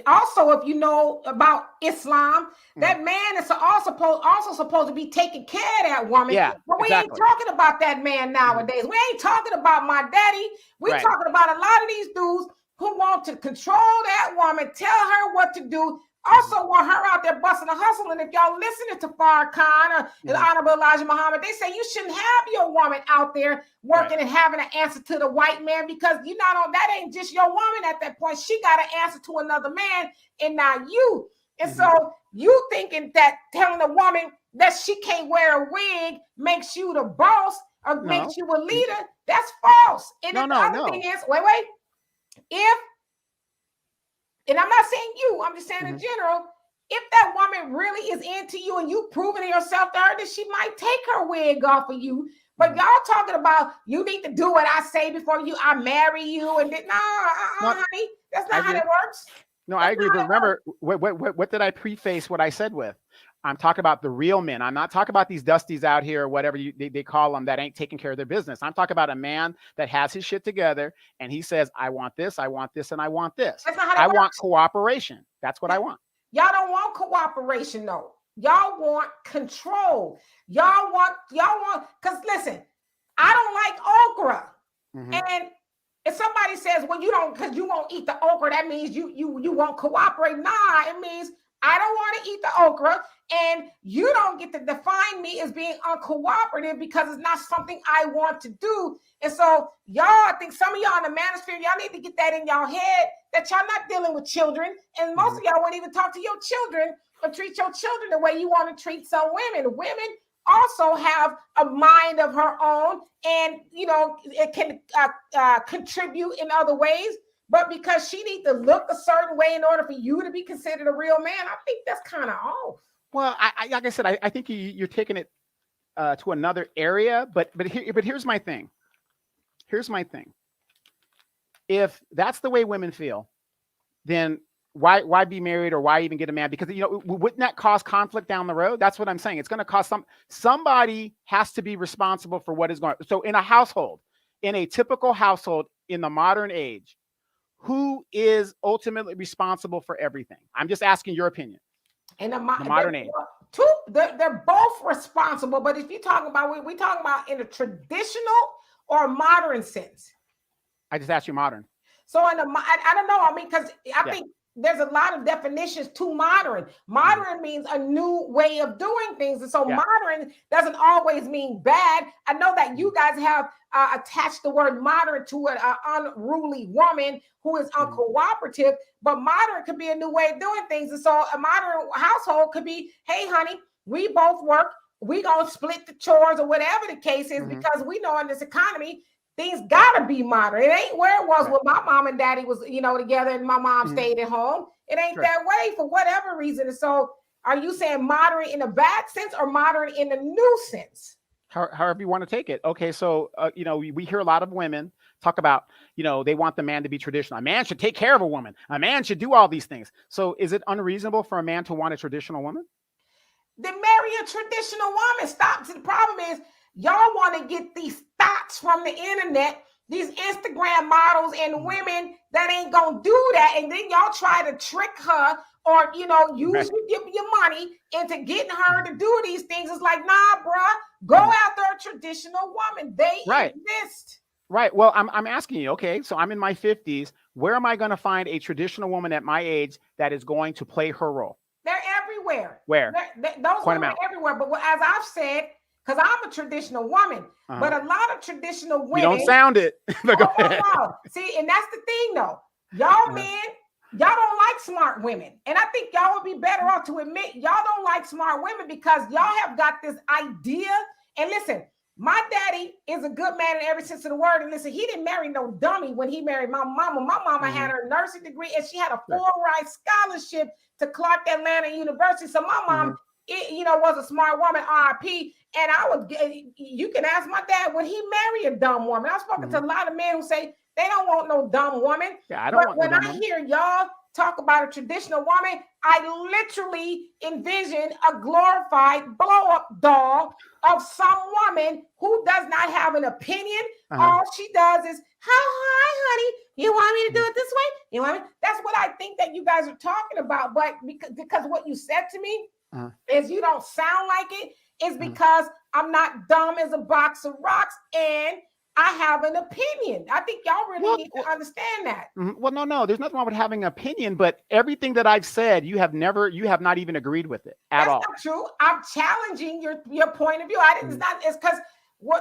also, if you know about Islam, that man is also supposed to be taking care of that woman. Yeah, but we ain't talking about that man nowadays. We ain't talking about my daddy. We're talking about a lot of these dudes who want to control that woman, tell her what to do. Also want her out there busting a hustle. And if y'all listening to Farrakhan or the Honorable Elijah Muhammad, they say you shouldn't have your woman out there working and having an answer to the white man, because you not on that ain't just your woman at that point. She got to answer to another man and not you. And so you thinking that telling a woman that she can't wear a wig makes you the boss or makes you a leader, that's false. And the other thing is, and I'm not saying you, I'm just saying in general, if that woman really is into you and you proving yourself to her, then she might take her wig off of you. But y'all talking about you need to do what I say before I marry you. And then, honey, that's not how that works. No, I agree. But remember, what did I preface what I said with? I'm talking about the real men. I'm not talking about these dusties out here or whatever they call them that ain't taking care of their business. I'm talking about a man that has his shit together and he says, I want this, and I want this. That's not how that works. Want cooperation. That's what I want. Y'all don't want cooperation, though. Y'all want control. Y'all want, because listen, I don't like okra. And if somebody says, well, you don't, because you won't eat the okra, that means you won't cooperate. Nah, it means I don't want to eat the okra, and you don't get to define me as being uncooperative because it's not something I want to do. And so y'all, I think some of y'all in the manosphere, y'all need to get that in y'all head that y'all not dealing with children. And most of y'all won't even talk to your children or treat your children the way you want to treat some women. Women also have a mind of her own, and, it can contribute in other ways. But because she needs to look a certain way in order for you to be considered a real man, I think that's kind of off. Well, like I said, I think you're taking it to another area. But here's my thing. If that's the way women feel, then why be married or why even get a man? Because wouldn't that cause conflict down the road? That's what I'm saying. It's going to cause somebody has to be responsible for what is going on. So in a household, in a typical household in the modern age, who is ultimately responsible for everything? I'm just asking your opinion. In the modern age, they're both responsible. But if you're talking about, we talking about in a traditional or modern sense. I just asked you modern. So I don't know. I mean, because I think there's a lot of definitions to modern. Modern means a new way of doing things. And so modern doesn't always mean bad. I know that you guys have attached the word modern to an unruly woman who is uncooperative, but modern could be a new way of doing things. And so a modern household could be, hey, honey, we both work. We gonna split the chores or whatever the case is, because we know in this economy, things gotta be modern. It ain't where it was when my mom and daddy was, together and my mom stayed at home. It ain't that way for whatever reason. And so are you saying modern in a bad sense or modern in a new sense? However you want to take it. Okay, so, we hear a lot of women talk about, they want the man to be traditional. A man should take care of a woman. A man should do all these things. So is it unreasonable for a man to want a traditional woman? Then marry a traditional woman. Stop. See, the problem is, y'all want to get these thoughts from the internet, these Instagram models and women that ain't going to do that. And then y'all try to trick her or, use your money into getting her to do these things. It's like, nah, bruh, go after a traditional woman. They exist. Right. Well, I'm asking you, okay, so I'm in my 50s. Where am I going to find a traditional woman at my age that is going to play her role? They're everywhere. Where? Those women are everywhere. But as I've said, because I'm a traditional woman, but a lot of traditional women. You don't sound it. But go ahead. See, and that's the thing, though. Y'all men Y'all don't like smart women. And I think y'all would be better off to admit y'all don't like smart women because y'all have got this idea. And listen, my daddy is a good man in every sense of the word. And listen, he didn't marry no dummy when he married my mama. My mama had her nursing degree and she had a full-ride scholarship to Clark Atlanta University. So my mom, was a smart woman, RIP. And you can ask my dad, would he marry a dumb woman? I've spoken to a lot of men who say they don't want no dumb woman. Yeah, I don't want no dumb woman. Hear y'all talk about a traditional woman, I literally envision a glorified blow-up doll of some woman who does not have an opinion. All she does is, hi, honey, you want me to do it this way? You want me? That's what I think that you guys are talking about. But because what you said to me is you don't sound like it, is because I'm not dumb as a box of rocks and I have an opinion. I think y'all really need to understand that. Well, no, there's nothing wrong with having an opinion, but everything that I've said, you have not even agreed with it at all. That's not true. I'm challenging your point of view. It's because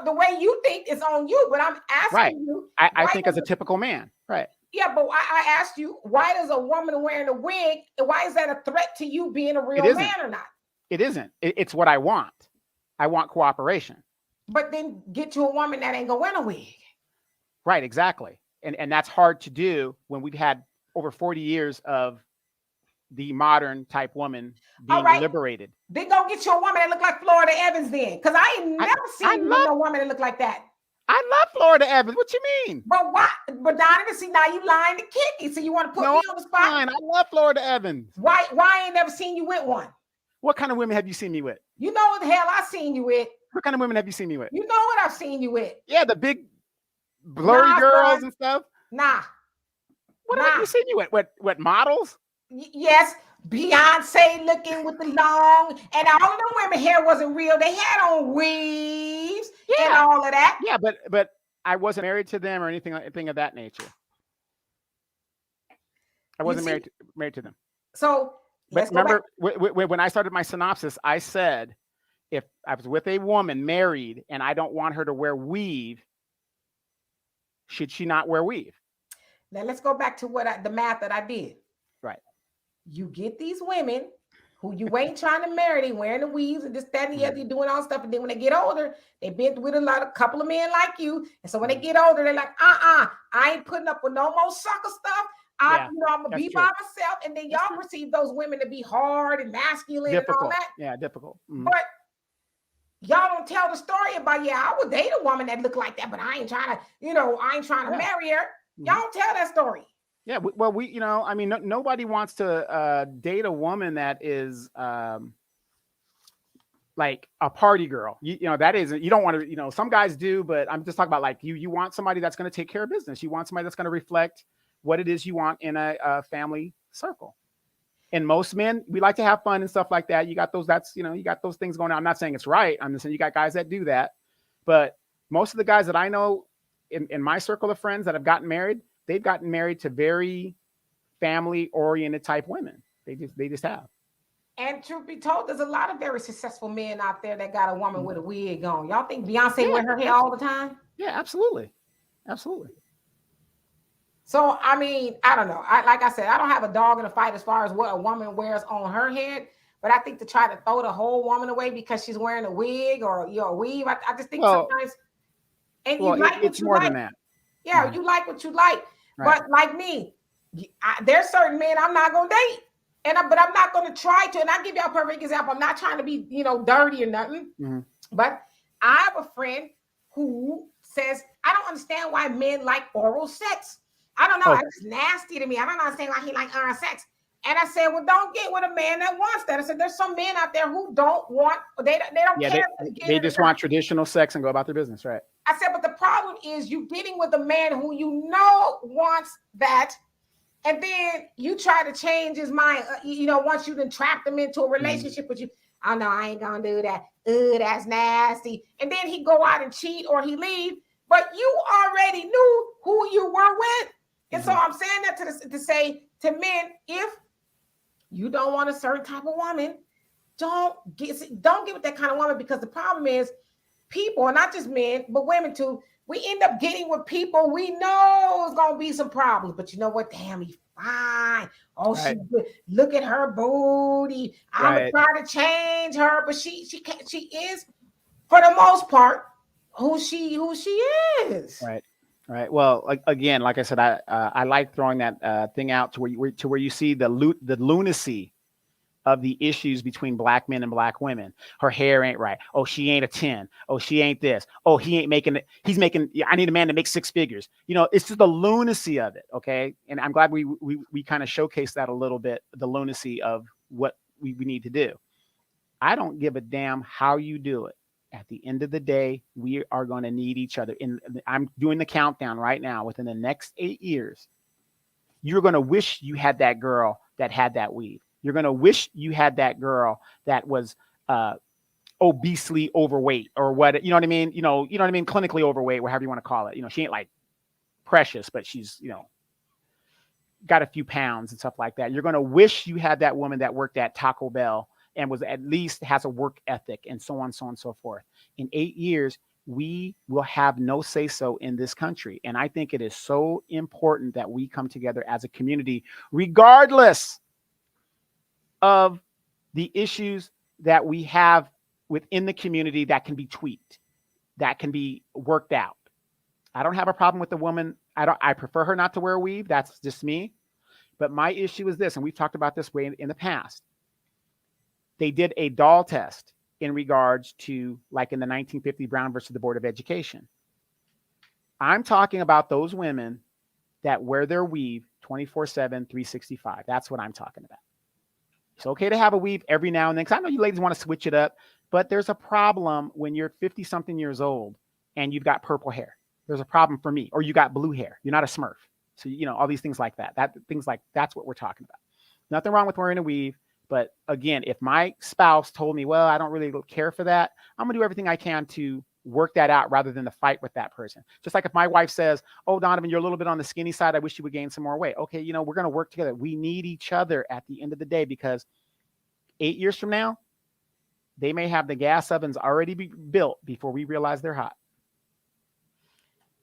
the way you think is on you, but I'm asking you. I think as a typical man, right? Yeah, but I asked you, why does a woman wearing a wig, why is that a threat to you being a real man or not? It isn't. It's what I want. I want cooperation. But then get you a woman that ain't gonna wear a wig. Right, exactly. And that's hard to do when we've had over 40 years of the modern type woman being liberated. Then go get you a woman that look like Florida Evans then. Because I ain't never seen no woman that look like that. I love Florida Evans. What you mean? But what? But now you lying to Kiki. So you want to put me on the spot? Fine. I love Florida Evans. Why I ain't never seen you with one? What kind of women have you seen me with? You know what the hell I seen you with. What kind of women have you seen me with? You know what I've seen you with. Yeah, the big blurry girls and stuff. Nah. What have you seen you with? What models? Yes. Beyonce looking with the long, and all of them women hair wasn't real. They had on weaves and all of that. Yeah, but I wasn't married to them or anything of that nature. I wasn't married to them. So, but remember when I started my synopsis, I said, if I was with a woman married and I don't want her to wear weave, should she not wear weave? Now let's go back to the math that I did. Right. You get these women who you ain't trying to marry, they wearing the weaves and this, that, and the other, doing all stuff. And then when they get older, they've been with a couple of men like you. And so when they get older, they're like, I ain't putting up with no more sucker stuff. I'm gonna be by myself. And then y'all perceive those women to be hard and masculine and all that. Yeah, difficult. But y'all don't tell the story about, I would date a woman that looked like that, but I ain't trying to, marry her. Y'all don't tell that story. Yeah, well, nobody wants to date a woman that is like a party girl. That isn't. You don't want to. Some guys do, but I'm just talking about like you want somebody that's going to take care of business. You want somebody that's going to reflect what it is you want in a family circle. And most men, we like to have fun and stuff like that. You got those. You got those things going on. I'm not saying it's right. I'm just saying you got guys that do that. But most of the guys that I know in my circle of friends that have gotten married, they've gotten married to very family-oriented type women. They just have. And truth be told, there's a lot of very successful men out there that got a woman with a wig on. Y'all think Beyonce wear her hair all the time? Yeah, absolutely. Absolutely. So, I don't know. Like I said, I don't have a dog in the fight as far as what a woman wears on her head. But I think to try to throw the whole woman away because she's wearing a wig or a weave, I just think sometimes. And you like it's more than that. Yeah, you like what you like. Right. But like me, there's certain men I'm not gonna date, but I'm not gonna try to. And I'll give y'all a perfect example. I'm not trying to be, dirty or nothing. But I have a friend who says, I don't understand why men like oral sex. I don't know. It's nasty to me. I don't understand why he like oral sex. And I said, well, don't get with a man that wants that. I said, there's some men out there who don't want, they don't care. They just want traditional sex and go about their business, right? I said, but the problem is you getting with a man who wants that, and then you try to change his mind, once you then trap them into a relationship with you. Oh, no, I ain't going to do that. Ooh, that's nasty. And then he go out and cheat or he leave, but you already knew who you were with. And so I'm saying that to say to men, if you don't want a certain type of woman, don't get with that kind of woman, because the problem is people, and not just men, but women too, we end up getting with people we know is gonna be some problems. But you know what? Damn, he's fine. Oh, Right. she good. Look at her booty. I'm gonna Right. try to change her, but she can't. She is, for the most part, who she is. Right. Right. Well, again, like I said, I like throwing that thing out to where you see the lunacy of the issues between black men and black women. Her hair ain't right. Oh, she ain't a 10. Oh, she ain't this. Oh, he ain't making it. He's making, I need a man to make 6 figures. You know, it's just the lunacy of it. Okay. And I'm glad we kind of showcase that a little bit, the lunacy of what we need to do. I don't give a damn how you do it. At the end of the day, we are going to need each other. And I'm doing the countdown right now. Within the next 8 years, you're going to wish you had that girl that had that weave. You're going to wish you had that girl that was obesely overweight or what, you know what I mean? You know what I mean? Clinically overweight, whatever you want to call it. You know, she ain't like precious, but she's, got a few pounds and stuff like that. You're going to wish you had that woman that worked at Taco Bell and was at least has a work ethic and so on, so on and so forth. In 8 years, we will have no say so in this country. And I think it is so important that we come together as a community, regardless of the issues that we have within the community that can be tweaked, that can be worked out. I don't have a problem with the woman. I prefer her not to wear a weave. That's just me. But my issue is this, and we've talked about this way in the past. They did a doll test in regards to, like in the 1950 Brown versus the Board of Education. I'm talking about those women that wear their weave 24/7, 365. That's what I'm talking about. It's okay to have a weave every now and then, because I know you ladies want to switch it up, but there's a problem when you're 50-something years old and you've got purple hair. There's a problem for me. Or you got blue hair. You're not a Smurf. So, all these things like that. That's what we're talking about. Nothing wrong with wearing a weave. But again, if my spouse told me, well, I don't really care for that, I'm going to do everything I can to work that out rather than to fight with that person. Just like if my wife says, oh, Donovan, you're a little bit on the skinny side. I wish you would gain some more weight. Okay, we're going to work together. We need each other at the end of the day, because 8 years from now, they may have the gas ovens already built before we realize they're hot.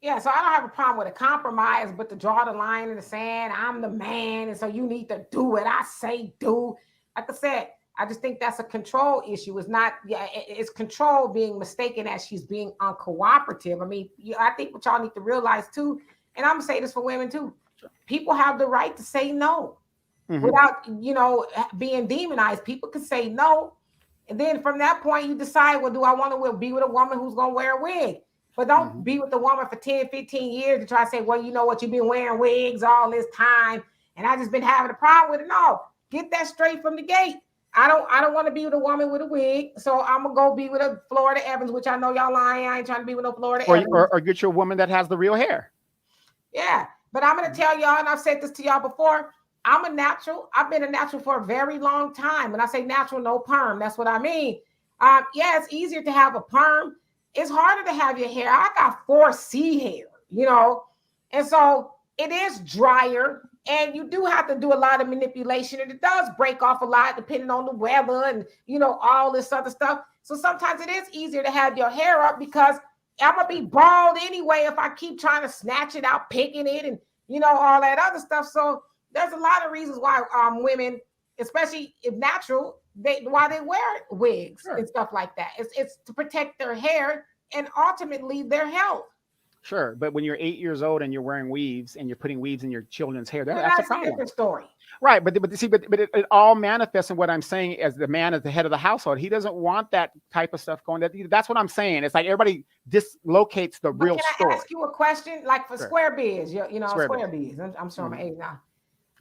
Yeah, so I don't have a problem with a compromise, but to draw the line in the sand, I'm the man, and so you need to do what I say do. Like I said, I just think that's a control issue. It's not, it's control being mistaken as she's being uncooperative. I mean, I think what y'all need to realize too, and I'm gonna say this for women too, people have the right to say no without, being demonized. People can say no. And then from that point, you decide, well, do I want to be with a woman who's going to wear a wig? But don't be with a woman for 10, 15 years to try to say, well, you know what, you've been wearing wigs all this time, and I just been having a problem with it. No, get that straight from the gate. I don't want to be with a woman with a wig, so I'm going to go be with a Florida Evans, which I know y'all lying. I ain't trying to be with no Florida Evans. Or get you a woman that has the real hair. Yeah, but I'm going to tell y'all, and I've said this to y'all before, I'm a natural. I've been a natural for a very long time. When I say natural, no perm, that's what I mean. Yeah, it's easier to have a perm. It's harder to have your hair. I got 4C hair, and so it is drier, and you do have to do a lot of manipulation, and it does break off a lot depending on the weather and, all this other stuff. So sometimes it is easier to have your hair up, because I'm going to be bald anyway if I keep trying to snatch it out, picking it, and, all that other stuff. So there's a lot of reasons why women, especially if natural, why they wear wigs and stuff like that. It's to protect their hair and ultimately their health. Sure, but when you're 8 years old and you're wearing weaves and you're putting weaves in your children's hair, that's a problem. Different story. Right, but it all manifests in what I'm saying as the man at the head of the household. He doesn't want that type of stuff going. That's what I'm saying. It's like everybody dislocates the real story. Can I ask you a question? Like for square biz, square biz. I'm showing my age now.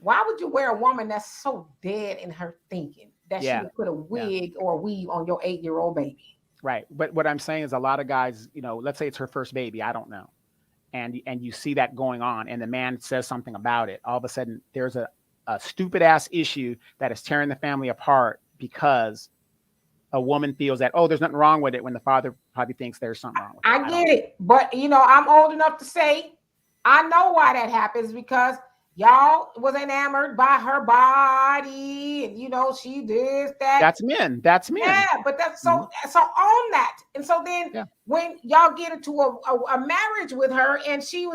Why would you wear a woman that's so dead in her thinking that she would put a wig or a weave on your 8-year-old baby? Right. But what I'm saying is a lot of guys, let's say it's her first baby. I don't know. And you see that going on, and the man says something about it. All of a sudden, there's a stupid ass issue that is tearing the family apart because a woman feels that, there's nothing wrong with it, when the father probably thinks there's something wrong with it. I get it. But, I'm old enough to say, I know why that happens, because y'all was enamored by her body, and you know, she did that. That's men. That's men. Yeah, but that's so on that. And so then when y'all get into a marriage with her, and she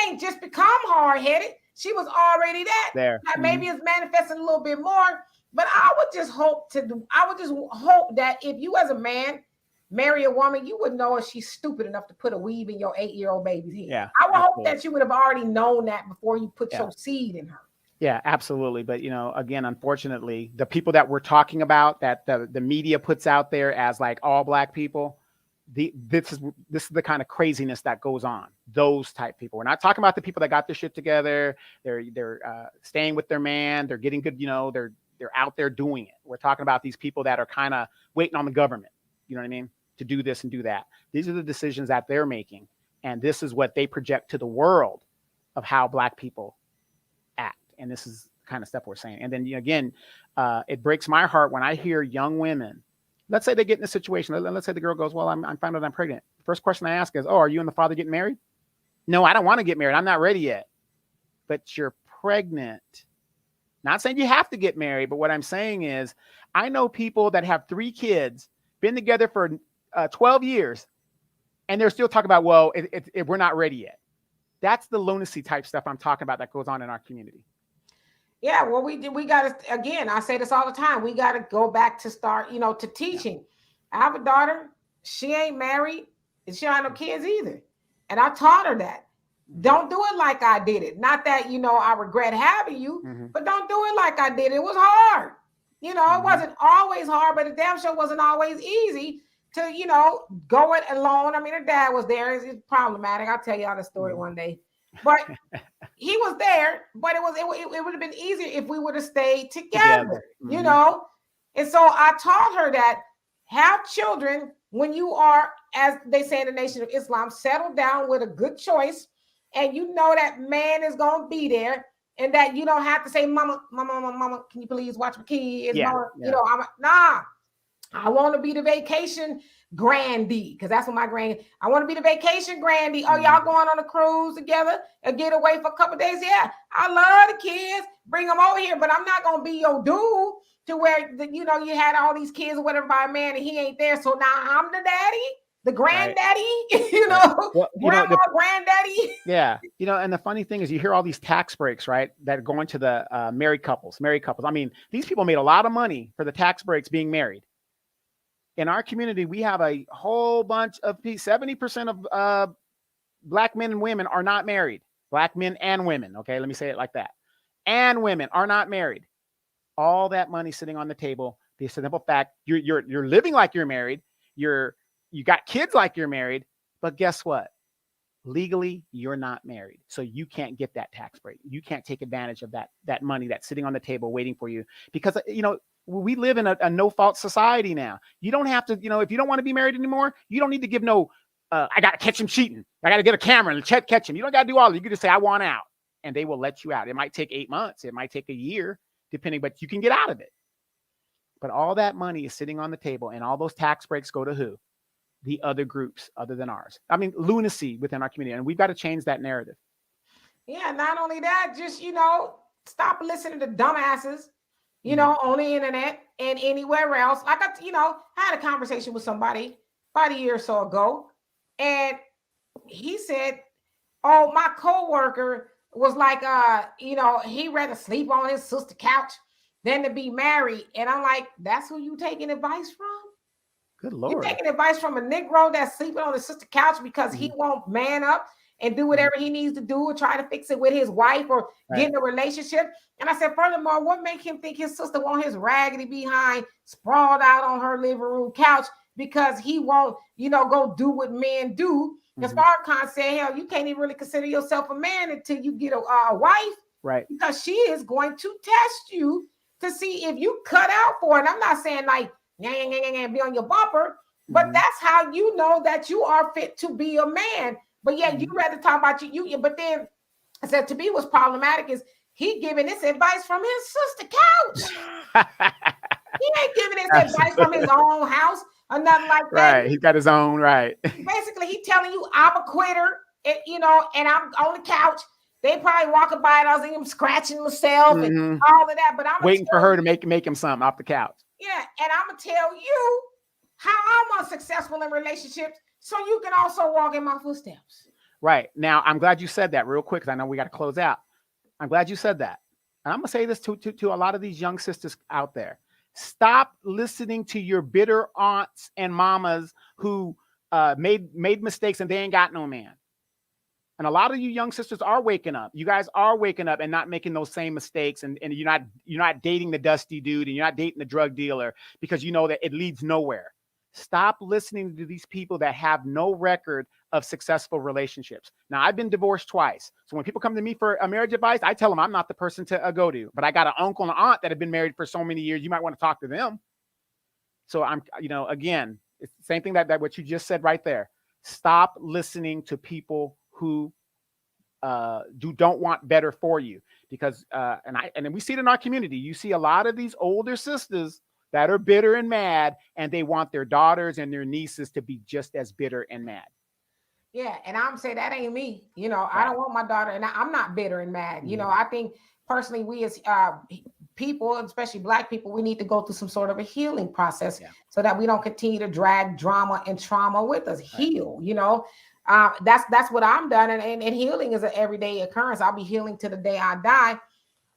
ain't just become hard-headed, she was already that. There. Maybe it's manifesting a little bit more. But I would just hope that if you as a man marry a woman, you would know if she's stupid enough to put a weave in your 8-year-old baby's head. Yeah, I would hope that you would have already known that before you put your seed in her. Yeah, absolutely. But, you know, again, unfortunately, the people that we're talking about, that the media puts out there as like all Black people, this is the kind of craziness that goes on. Those type people. We're not talking about the people that got their shit together. They're staying with their man. They're getting good. You know, they're out there doing it. We're talking about these people that are kind of waiting on the government. You know what I mean? To do this and do that. These are the decisions that they're making, and this is what they project to the world of how Black people act. And this is the kind of stuff we're saying. And then again, it breaks my heart when I hear young women. Let's say they get in a situation. Let's say the girl goes, well, I'm found out I'm pregnant. The first question I ask is, oh, are you and the father getting married? No, I don't want to get married. I'm not ready yet. But you're pregnant. Not saying you have to get married, but what I'm saying is I know people that have 3 kids, been together for 12 years, and they're still talking about, well, we're not ready yet. That's the lunacy type stuff I'm talking about that goes on in our community. Yeah, well, we got to, again, I say this all the time, we got to go back to start, you know, to teaching. I have a daughter, she ain't married, and she don't have no kids either. And I taught her that. Don't do it like I did it. Not that, you know, I regret having you, but don't do it like I did. It was hard. You know, it wasn't always hard, but it damn sure wasn't always easy to, you know, go it alone. I mean, her dad was there. It's problematic. I'll tell y'all the story one day. But he was there, but it would have been easier if we would have stayed together, you know? And so I taught her that have children when you are, as they say in the Nation of Islam, settle down with a good choice, and you know that man is going to be there, and that you don't have to say, mama, can you please watch my kids? Mama, you know, I want to be the vacation grandee, because that's what my I want to be the vacation grandee. Oh, y'all going on a cruise together and get away for a couple of days? Yeah, I love the kids. Bring them over here, but I'm not going to be your dude to where, you know, you had all these kids or whatever by a man and he ain't there. So now I'm the daddy, the granddaddy, you know, well, grandma, granddaddy. Yeah. You know, and the funny thing is you hear all these tax breaks, right, that are going to the married couples. I mean, these people made a lot of money for the tax breaks being married. In our community, we have a whole bunch of 70% of Black men and women are not married. Black men and women. Okay, let me say it like that. And women are not married. All that money sitting on the table. The simple fact you're living like you're married. You got kids like you're married. But guess what? Legally, you're not married, so you can't get that tax break. You can't take advantage of that money that's sitting on the table waiting for you, because you know. We live in a no-fault society now. You don't have to, you know, if you don't want to be married anymore, you don't need to give no, I got to catch him cheating. I got to get a camera and catch him. You don't got to do all that. You can just say, I want out. And they will let you out. It might take 8 months. It might take a year, depending, but you can get out of it. But all that money is sitting on the table, and all those tax breaks go to who? The other groups other than ours. I mean, lunacy within our community. And we've got to change that narrative. Yeah, not only that, just, you know, stop listening to dumbasses. You know, on the internet and anywhere else. I had a conversation with somebody about a year or so ago, and he said, oh, my coworker was like, you know, he'd rather sleep on his sister's couch than to be married. And I'm like, that's who you taking advice from? Good Lord. You taking advice from a Negro that's sleeping on his sister's couch because he won't man up and do whatever he needs to do or try to fix it with his wife or get in a relationship. And I said, furthermore, what make him think his sister want his raggedy behind sprawled out on her living room couch because he won't, you know, go do what men do? Because Farrakhan said, hell, you can't even really consider yourself a man until you get a wife. Right. Because she is going to test you to see if you cut out for it. And I'm not saying like, be on your bumper, but that's how you know that you are fit to be a man. But yeah, you rather talk about you. But then I said to me what's problematic is he giving this advice from his sister couch. He ain't giving this advice from his own house or nothing like that. Right, he's got his own right. Basically, he telling you I'm a quitter, and, you know, and I'm on the couch, They probably walking by and I was even scratching myself and all of that. But I'm waiting for her to make him something off the couch. Yeah, and I'm gonna tell you how I'm unsuccessful in relationships, so you can also walk in my footsteps. Right. Now, I'm glad you said that real quick, because I know we got to close out. I'm glad you said that. And I'm going to say this to a lot of these young sisters out there. Stop listening to your bitter aunts and mamas who made mistakes and they ain't got no man. And a lot of you young sisters are waking up. You guys are waking up and not making those same mistakes. And you're not dating the dusty dude and you're not dating the drug dealer because you know that it leads nowhere. Stop listening to these people that have no record of successful relationships. Now, I've been divorced twice. So when people come to me for a marriage advice, I tell them I'm not the person to go to. But I got an uncle and an aunt that have been married for so many years. You might want to talk to them. So I'm, again, it's the same thing that what you just said right there. Stop listening to people who don't want better for you, because and then we see it in our community. You see a lot of these older sisters that are bitter and mad, and they want their daughters and their nieces to be just as bitter and mad. Yeah, and I'm saying that ain't me. Right. I don't want my daughter, and I'm not bitter and mad. I think personally, we as people, especially Black people, we need to go through some sort of a healing process so that we don't continue to drag drama and trauma with us. Heal, that's what I'm done, and healing is an everyday occurrence. I'll be healing to the day I die.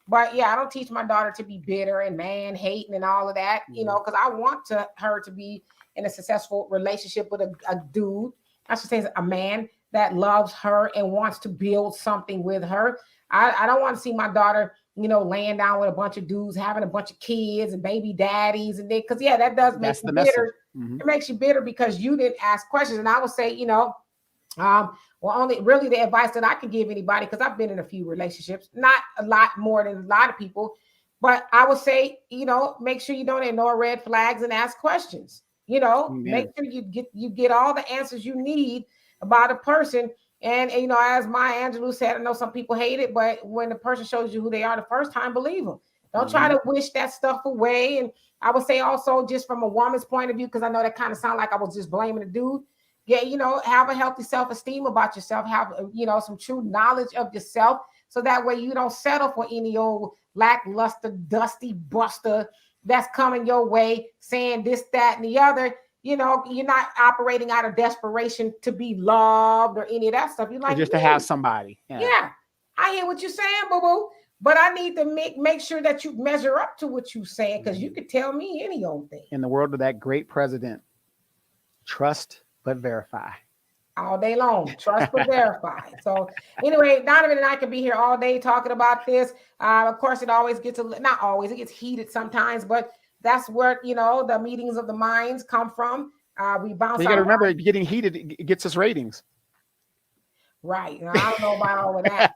But yeah, I don't teach my daughter to be bitter and man hating and all of that, because I want her to be in a successful relationship with a dude. I should say a man that loves her and wants to build something with her. I don't want to see my daughter, laying down with a bunch of dudes, having a bunch of kids and baby daddies, and then because that does make you bitter. It makes you bitter because you didn't ask questions. And I would say, only really the advice that I can give anybody, because I've been in a few relationships, not a lot more than a lot of people, but I would say, make sure you don't ignore red flags and ask questions. Make sure you get all the answers you need about a person. And as Maya Angelou said, I know some people hate it, but when the person shows you who they are the first time, believe them. Don't try to wish that stuff away. And I would say also, just from a woman's point of view, because I know that kind of sound like I was just blaming the dude. Yeah, have a healthy self-esteem about yourself. Have, some true knowledge of yourself. So that way you don't settle for any old lackluster, dusty buster that's coming your way saying this, that, and the other. You're not operating out of desperation to be loved or any of that stuff. You like just to have somebody. Yeah, I hear what you're saying, boo-boo. But I need to make sure that you measure up to what you're saying, because you could tell me any old thing. In the world of that great president, trust but verify. All day long. Trust but verify. So anyway, Donovan and I could be here all day talking about this. Of course, it always gets not always, it gets heated sometimes, but that's where the meetings of the minds come from. We bounce. You got to remember, getting heated, it gets us ratings. Right. I don't know about all of that,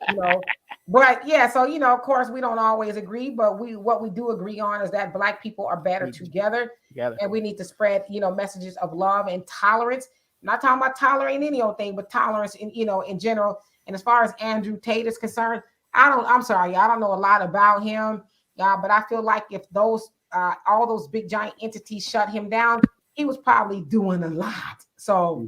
But yeah, so of course we don't always agree, but what we do agree on is that Black people are better together. And we need to spread, messages of love and tolerance. I'm not talking about tolerating any old thing, but tolerance in general. And as far as Andrew Tate is concerned, I'm sorry, I don't know a lot about him. But I feel like if all those big giant entities shut him down, he was probably doing a lot. So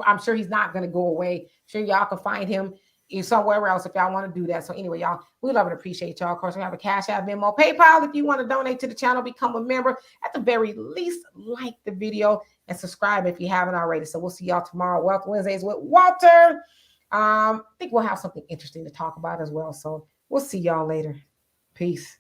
I'm sure he's not going to go away. Sure, y'all can find him somewhere else if y'all want to do that. So anyway, y'all, we love and appreciate y'all. Of course, we have a Cash App, Venmo, PayPal. If you want to donate to the channel, become a member. At the very least, like the video and subscribe if you haven't already. So we'll see y'all tomorrow. Wealth Wednesdays with Walter. I think we'll have something interesting to talk about as well. So we'll see y'all later. Peace.